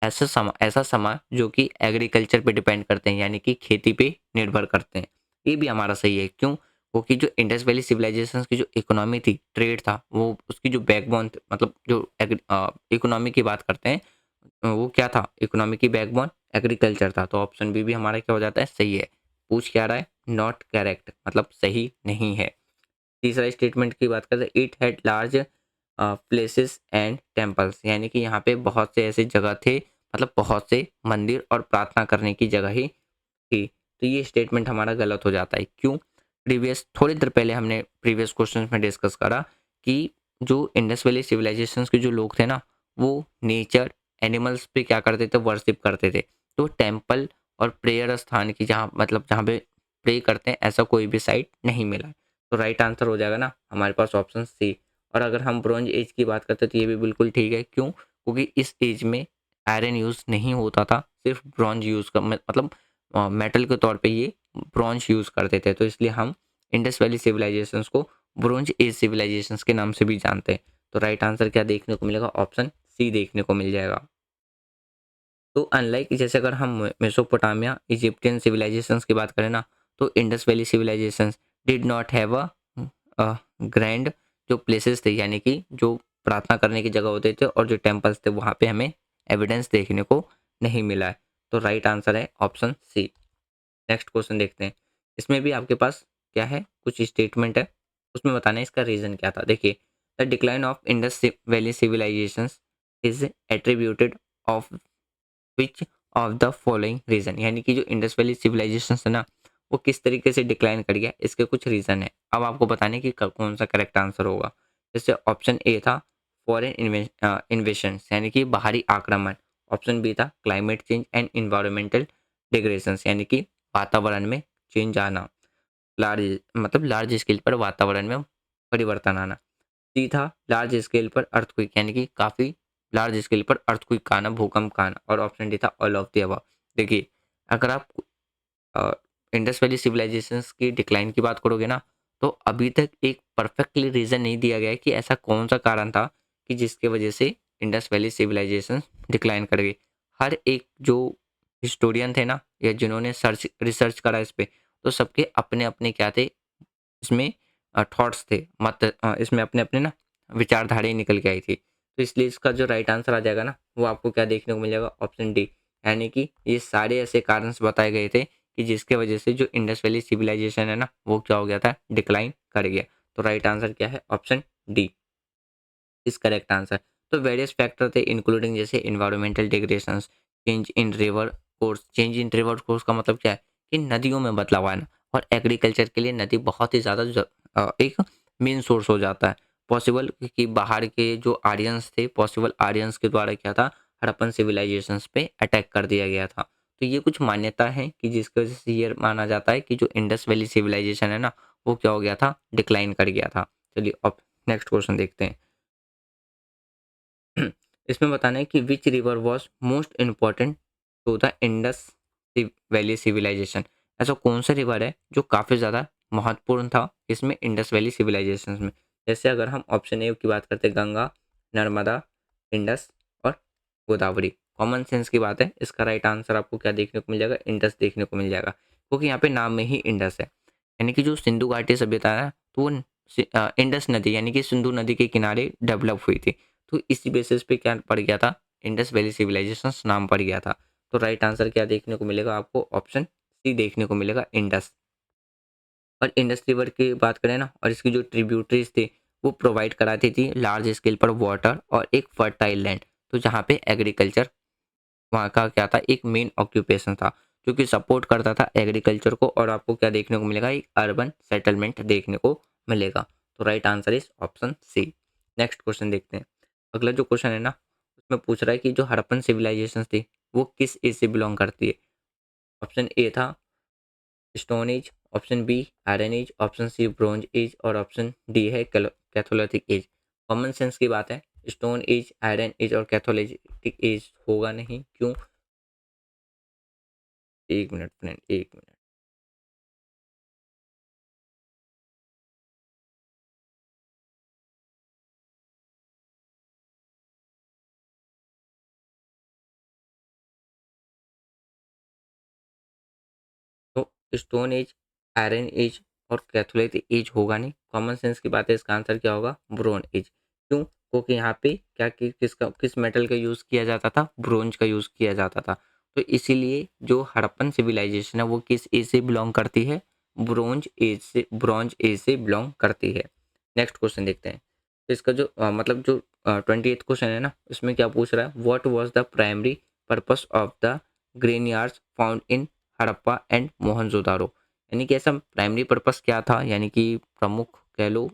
ऐसा समाज जो कि एग्रीकल्चर पे डिपेंड करते हैं, यानी कि खेती पे निर्भर करते हैं। ये भी हमारा सही है, क्यों? क्योंकि जो इंडस वैली सिविलाइजेशंस की जो इकोनॉमी थी, ट्रेड था, वो उसकी जो बैकबोन मतलब जो इकोनॉमी की बात करते हैं, वो क्या था? इकोनॉमी की बैकबोन एग्रीकल्चर था। तो ऑप्शन बी भी हमारा क्या हो जाता है, सही है। पूछ क्या रहा है? नॉट करेक्ट, मतलब सही नहीं है। तीसरा स्टेटमेंट की बात करें, it had large places and temples, यानी कि यहाँ पे बहुत से ऐसे जगह थे, मतलब बहुत से मंदिर और प्रार्थना करने की जगह ही थी। तो ये स्टेटमेंट हमारा गलत हो जाता है, क्यों? प्रीवियस थोड़ी देर पहले हमने प्रीवियस क्वेश्चन में डिस्कस करा कि जो इंडस वैली सिविलाइजेशंस के जो लोग थे ना, वो नेचर, एनिमल्स पे क्या करते थे, वर्शिप करते थे। तो टेम्पल और प्रेयर स्थान की जहाँ मतलब जहाँ पे प्रे करते हैं, ऐसा कोई भी साइट नहीं मिला। तो राइट आंसर हो जाएगा ना हमारे पास ऑप्शन सी। और अगर हम ब्रॉन्ज एज की बात करते हैं तो ये भी बिल्कुल ठीक है, क्यों? क्योंकि इस एज में आयरन यूज़ नहीं होता था, सिर्फ ब्रॉन्ज यूज़ का मतलब मेटल के तौर पे ये ब्रॉन्ज यूज़ करते थे। तो इसलिए हम इंडस वैली सिविलाइजेशंस को ब्रॉन्ज एज सिविलाइजेशंस के नाम से भी जानते हैं। तो राइट आंसर क्या देखने को मिलेगा, ऑप्शन सी देखने को मिल जाएगा। तो अनलाइक जैसे अगर हम मेसोपोटामिया, इजिप्टियन सिविलाइजेशंस की बात करें ना, तो Indus valley civilisations did not have grand जो प्लेसेस थे, यानी कि जो प्रार्थना करने की जगह होते थे और जो टेम्पल्स थे, वहाँ पे हमें एविडेंस देखने को नहीं मिला है। तो राइट आंसर है ऑप्शन सी। नेक्स्ट क्वेश्चन देखते हैं। इसमें भी आपके पास क्या है, कुछ स्टेटमेंट है, उसमें बताना है इसका रीज़न क्या था। देखिए, the decline of Indus valley civilisations is attributed of which of the following reason, यानी कि जो इंडस वैली सिविलाइजेशन है ना, वो किस तरीके से डिक्लाइन कर गया, इसके कुछ रीजन है। अब आपको बताने कि कौन सा करेक्ट आंसर होगा। जैसे ऑप्शन ए था फॉरेन इन्वेशन, यानी कि बाहरी आक्रमण। ऑप्शन बी था climate change and environmental degradation, यानी कि वातावरण में चेंज आना, लार्ज मतलब लार्ज स्केल पर वातावरण में परिवर्तन आना। सी था लार्ज स्केल पर अर्थक्वेक, यानी कि काफ़ी लार्ज स्केल पर अर्थक्वेक का आना, भूकंप का आना। और ऑप्शन डी था ऑल ऑफ द अबव। देखिए, अगर आप अ, इंडस वैली सिविलाइजेशंस की डिक्लाइन की बात करोगे ना, तो अभी तक एक परफेक्टली रीज़न नहीं दिया गया है कि ऐसा कौन-सा कारण था कि जिसकी वजह से इंडस वैली सिविलाइजेशन डिक्लाइन कर गई। हर एक जो हिस्टोरियन थे ना, या जिन्होंने रिसर्च करा इस पे, तो सबके अपने-अपने क्या थे, इसमें थॉट्स थे, इसमें अपने-अपने ना विचारधाराएँ निकल के आई थी। तो इसलिए इसका जो राइट आंसर आ जाएगा ना, वो आपको क्या देखने को मिलेगा, ऑप्शन डी। यानी कि ये सारे ऐसे कारणस बताए गए थे कि जिसके वजह से जो इंडस वैली सिविलाइजेशन है ना, वो क्या हो गया था, डिक्लाइन कर गया। तो राइट आंसर क्या है, option D is correct answer. तो वेरियस फैक्टर थे इंक्लूडिंग जैसे environmental डिग्रेडेशंस, change in river course. Change in river course का मतलब क्या है कि नदियों में बदलाव आना, और एग्रीकल्चर के लिए नदी बहुत ही ज़्यादा एक मेन सोर्स हो जाता है। पॉसिबल कि बाहर के जो आर्यंस थे, पॉसिबल आर्यंस के द्वारा क्या था, हड़प्पन सिविलाइजेशंस पे अटैक कर दिया गया था। तो ये कुछ मान्यता है कि जिसकी वजह से ये माना जाता है कि जो इंडस वैली सिविलाइजेशन है ना, वो क्या हो गया था, डिक्लाइन कर गया था। चलिए अब नेक्स्ट क्वेश्चन देखते हैं। इसमें बताना है कि which river was most important to the Indus valley civilisation. ऐसा कौन सा रिवर है जो काफ़ी ज़्यादा महत्वपूर्ण था इसमें, इंडस वैली सिविलाइजेशन में? जैसे अगर हम ऑप्शन ए की बात करते हैं, गंगा, नर्मदा, इंडस और गोदावरी। कॉमन सेंस की बात है, इसका राइट आंसर आपको क्या देखने को मिल जाएगा? इंडस देखने को मिल जाएगा, क्योंकि यहाँ पे नाम में ही इंडस है। यानी कि जो सिंधु घाटी सभ्यता है तो वो इंडस नदी यानी कि सिंधु नदी के किनारे डेवलप हुई थी। तो इसी बेसिस पे क्या पड़ गया था? इंडस वैली सिविलाइजेशन नाम पड़ गया था। तो राइट आंसर क्या देखने को मिलेगा आपको? ऑप्शन सी देखने को मिलेगा, इंडस। और इंडस रिवर की बात करें ना, और इसकी जो ट्रिब्यूटरीज थी वो प्रोवाइड कराती थी लार्ज स्केल पर वाटर और एक फर्टाइल लैंड। तो जहाँ पे एग्रीकल्चर वहाँ का क्या था? एक मेन ऑक्यूपेशन था, जो कि सपोर्ट करता था एग्रीकल्चर को। और आपको क्या देखने को मिलेगा? एक अर्बन सेटलमेंट देखने को मिलेगा। तो right answer is option C. Next question देखते हैं। अगला जो क्वेश्चन है ना, उसमें पूछ रहा है कि जो हड़प्पन सिविलाइजेशन थी वो किस एज से बिलोंग करती है? ऑप्शन ए था stone age, option B iron age, option C bronze age और ऑप्शन डी है कैथोलिथिक एज। कॉमन सेंस की बात है, स्टोन एज, आयरन एज और कैथोलिथिक एज होगा नहीं, क्यों? एक मिनट फ्रेंड, एक मिनट। तो स्टोन एज, आयरन एज और कैथोलिक एज होगा नहीं। कॉमन सेंस की बात है, इसका आंसर क्या होगा? Bronze as. क्यों? क्योंकि यहाँ पे क्या किस मेटल का यूज़ किया जाता था? ब्रोंज का यूज़ किया जाता था। तो इसीलिए जो हड़प्पन सिविलाइजेशन है वो किस एज से बिलोंग करती है? ब्रोंज एज से बिलोंग करती है। नेक्स्ट क्वेश्चन देखते हैं। तो इसका जो मतलब जो 28th क्वेश्चन है ना, इसमें क्या पूछ रहा है? What was the primary purpose of the grain yards found in Harappa and Mohenjodaro? यानी कि ऐसा प्राइमरी पर्पस क्या था, यानी कि प्रमुख कह लो,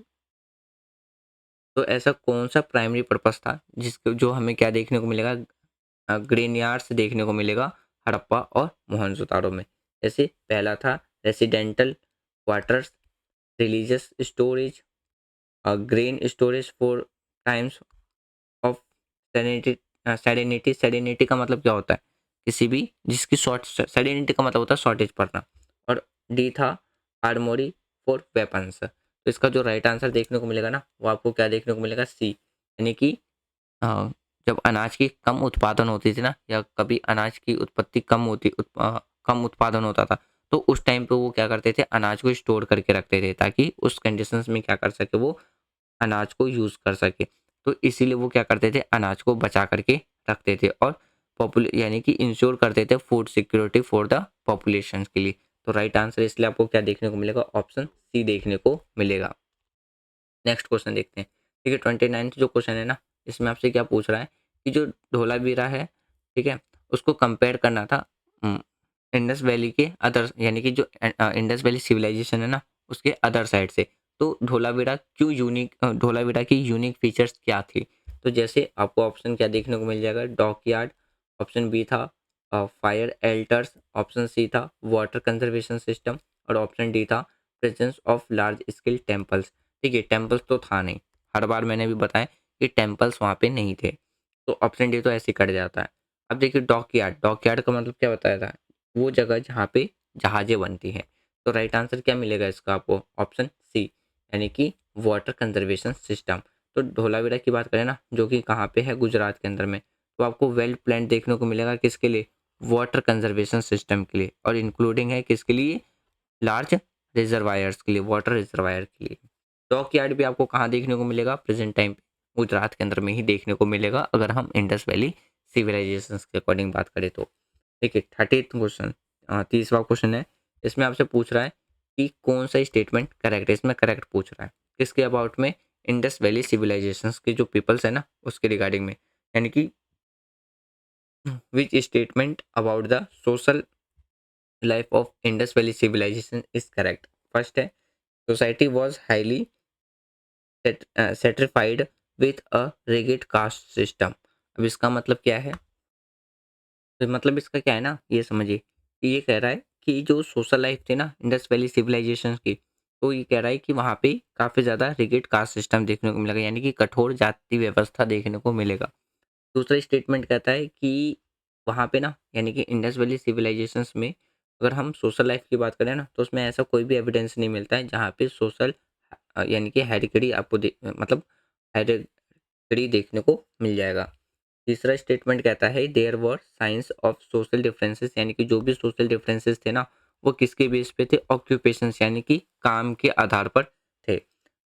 तो ऐसा कौन सा प्राइमरी पर्पस था जिसको जो हमें क्या देखने को मिलेगा? ग्रेन यार्ड्स देखने को मिलेगा हड़प्पा और मोहनजोदारो में। जैसे पहला था residential quarters, religious storage, grain storage for times of serenity. Serenity, serenity का मतलब क्या होता है? किसी भी जिसकी शॉर्ट, सेरेनिटी का मतलब होता है शॉर्टेज पड़ना। और डी था आर्मोरी फॉर वेपन्स। तो इसका जो राइट आंसर देखने को मिलेगा ना, वो आपको क्या देखने को मिलेगा? सी। यानी कि अ, जब अनाज की कम उत्पादन होती थी ना, या कभी अनाज की उत्पत्ति कम उत्पादन होता था, तो उस टाइम पे वो क्या करते थे? अनाज को स्टोर करके रखते थे, ताकि उस कंडीशंस में क्या कर सके? वो अनाज को यूज़ कर सके। तो इसीलिए वो क्या करते थे? अनाज को बचा करके रखते थे और पॉपुले यानी कि इंश्योर करते थे food security for the population के लिए। तो राइट आंसर इसलिए आपको क्या देखने को मिलेगा? ऑप्शन सी देखने को मिलेगा। नेक्स्ट क्वेश्चन देखते हैं। ठीक है, 29th जो क्वेश्चन है ना, इसमें आपसे क्या पूछ रहा है कि जो धोलावीरा है, ठीक है, उसको कंपेयर करना था इंडस वैली के अदर, यानी कि जो इंडस वैली सिविलाइजेशन है ना, उसके अदर साइड से। तो धोलावीरा क्यों यूनिक, धोलावीरा की यूनिक फीचर्स क्या थी? तो जैसे आपको ऑप्शन क्या देखने को मिल जाएगा? डॉकयार्ड, ऑप्शन बी था फायर एल्टर्स, ऑप्शन सी था वाटर कंजर्वेशन सिस्टम और ऑप्शन डी था presence of large scale temples. ठीक है, टेम्पल्स तो था नहीं, हर बार मैंने भी बताया कि टेम्पल्स वहाँ पे नहीं थे, तो ऑप्शन डी तो ऐसे ही कट जाता है। अब देखिए डॉकयार्ड, डॉकयार्ड का मतलब क्या बताया था? वो जगह जहाँ पे जहाजें बनती हैं। तो राइट आंसर क्या मिलेगा इसका आपको? ऑप्शन सी, यानी कि वाटर कंजर्वेशन सिस्टम। तो धोलावीरा की बात करें ना, जो कि कहाँ पे है? गुजरात के अंदर में। तो आपको वेल प्लान देखने को मिलेगा किसके लिए? वाटर कंजर्वेशन सिस्टम के लिए, और इंक्लूडिंग है किसके लिए? लार्ज रिजर्वायर्स के लिए, वाटर रिजर्वायर के लिए। डॉकयार्ड भी आपको कहाँ देखने को मिलेगा? प्रेजेंट टाइम पे गुजरात के अंदर में ही देखने को मिलेगा, अगर हम इंडस वैली सिविलाइजेशन के अकॉर्डिंग बात करें तो। देखिए 30th क्वेश्चन, 30वां क्वेश्चन है। इसमें आपसे पूछ रहा है कि कौन सा स्टेटमेंट करेक्ट है। इसमें करेक्ट पूछ रहा है किसके अबाउट में? इंडस वैली सिविलाइजेशंस के जो पीपल्स है ना, उसके रिगार्डिंग में। यानी कि which statement about the social life of Indus valley civilisation is correct? First है society was highly stratified with a rigid caste system. अब इसका मतलब क्या है? तो मतलब इसका क्या है ना, ये समझिए कि ये कह रहा है कि जो सोशल लाइफ थी ना इंडस वैली सिविलाइजेशन की, तो ये कह रहा है कि वहाँ पे काफ़ी ज़्यादा रिगिड कास्ट सिस्टम देखने को मिलेगा, यानी कि कठोर जाति व्यवस्था देखने को मिलेगा। दूसरा स्टेटमेंट कहता है कि वहाँ पे ना यानी कि इंडस वैली सिविलाइजेशंस में अगर हम सोशल लाइफ की बात करें ना, तो उसमें ऐसा कोई भी एविडेंस नहीं मिलता है जहाँ पे सोशल यानी कि हेरिडिटी आपको मतलब हेरिडिटी देखने को मिल जाएगा। तीसरा स्टेटमेंट कहता है there were signs of social differences, यानी कि जो भी सोशल डिफरेंसेस थे ना, वो किसके बेस पे थे? ऑक्यूपेशंस यानी कि काम के आधार पर थे।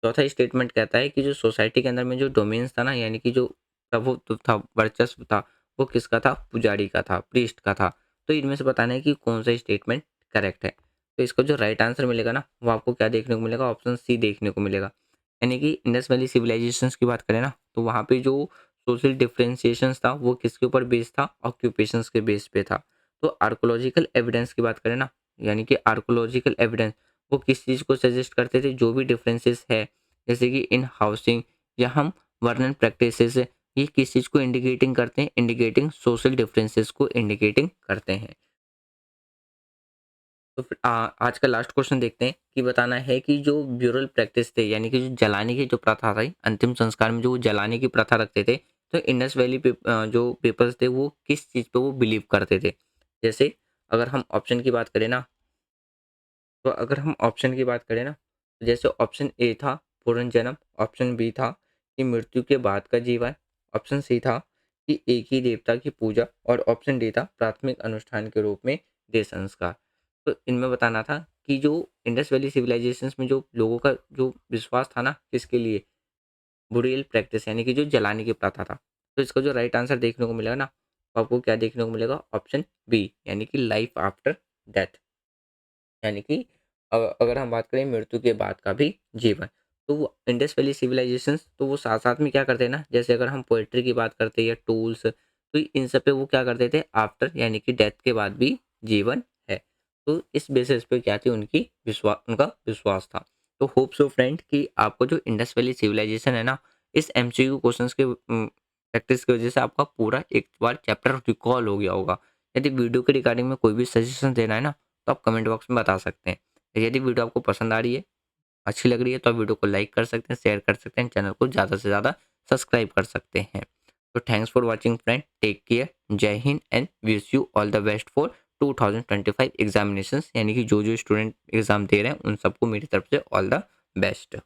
चौथा स्टेटमेंट कहता है कि जो सोसाइटी के अंदर में जो डोमेन्स था ना, यानी कि जो प्रभुत्व था, वर्चस्व था, वो किसका था? पुजारी का था, प्रीस्ट का था। तो इनमें से बताना है कि कौन सा स्टेटमेंट करेक्ट है। तो इसका जो राइट आंसर मिलेगा ना, वो आपको क्या देखने को मिलेगा? ऑप्शन सी देखने को मिलेगा। यानी कि इंडस वैली सिविलाइजेशंस की बात करें ना, तो वहाँ पे जो सोशल डिफरेंशिएशंस था वो किसके ऊपर बेस था? ऑक्यूपेशंस के बेस पे था। तो आर्कोलॉजिकल एविडेंस की बात करें ना, यानी कि आर्कोलॉजिकल एविडेंस वो किस चीज़ को सजेस्ट करते थे? जो भी डिफरेंसेस है, जैसे कि इन हाउसिंग या हम वर्णन प्रैक्टिसेस, ये किस चीज़ को इंडिकेटिंग करते हैं? इंडिकेटिंग सोशल डिफरेंसेस को इंडिकेटिंग करते हैं। तो फिर आज का लास्ट क्वेश्चन देखते हैं कि बताना है कि जो ब्यूरल प्रैक्टिस थे, यानी कि जो जलाने की जो प्रथा थी, अंतिम संस्कार में जो वो जलाने की प्रथा रखते थे, तो इंडस वैली जो पीपल्स थे वो किस चीज़ पे वो बिलीव करते थे? जैसे अगर हम ऑप्शन की बात करें ना, तो अगर हम ऑप्शन की बात करें ना, तो जैसे ऑप्शन ए था पुनर्जन्म, ऑप्शन बी था कि मृत्यु के बाद का जीवन, ऑप्शन सी था कि एक ही देवता की पूजा, और ऑप्शन डी था प्राथमिक अनुष्ठान के रूप में देह संस्कार। तो इनमें बताना था कि जो इंडस वैली सिविलाइजेशंस में जो लोगों का जो विश्वास था ना, किसके लिए? बुरियल प्रैक्टिस यानी कि जो जलाने की प्रथा था। तो इसका जो राइट आंसर देखने को मिलेगा ना, तो आपको क्या देखने को मिलेगा? ऑप्शन बी यानी कि लाइफ आफ्टर डेथ, यानी कि अगर हम बात करें मृत्यु के बाद का भी जीवन। तो वो इंडस वैली सिविलाइजेशंस तो वो साथ-साथ में क्या करते हैं ना, जैसे अगर हम पोएट्री की बात करते हैं या टूल्स, तो इन सब पे वो क्या करते थे? आफ्टर यानी कि डेथ के बाद भी जीवन है। तो इस बेसिस पे क्या थी उनका विश्वास था। तो होप सो फ्रेंड कि आपको जो इंडस वैली सिविलाइजेशन है ना, इस एमसीक्यू क्वेश्चंस के प्रैक्टिस की वजह से आपका पूरा एक बार चैप्टर रिकॉल हो गया होगा। यदि वीडियो के रिगार्डिंग में कोई भी सजेशन देना है ना, तो आप कमेंट बॉक्स में बता सकते हैं। यदि वीडियो आपको पसंद आ रही है, अच्छी लग रही है, तो आप वीडियो को लाइक कर सकते हैं, शेयर कर सकते हैं, चैनल को ज़्यादा से ज़्यादा सब्सक्राइब कर सकते हैं। तो thanks for watching friend, take care, जय हिंद and wish you all the best for 2025 examinations, यानी कि जो स्टूडेंट एग्जाम दे रहे हैं उन सबको मेरी तरफ से ऑल द बेस्ट।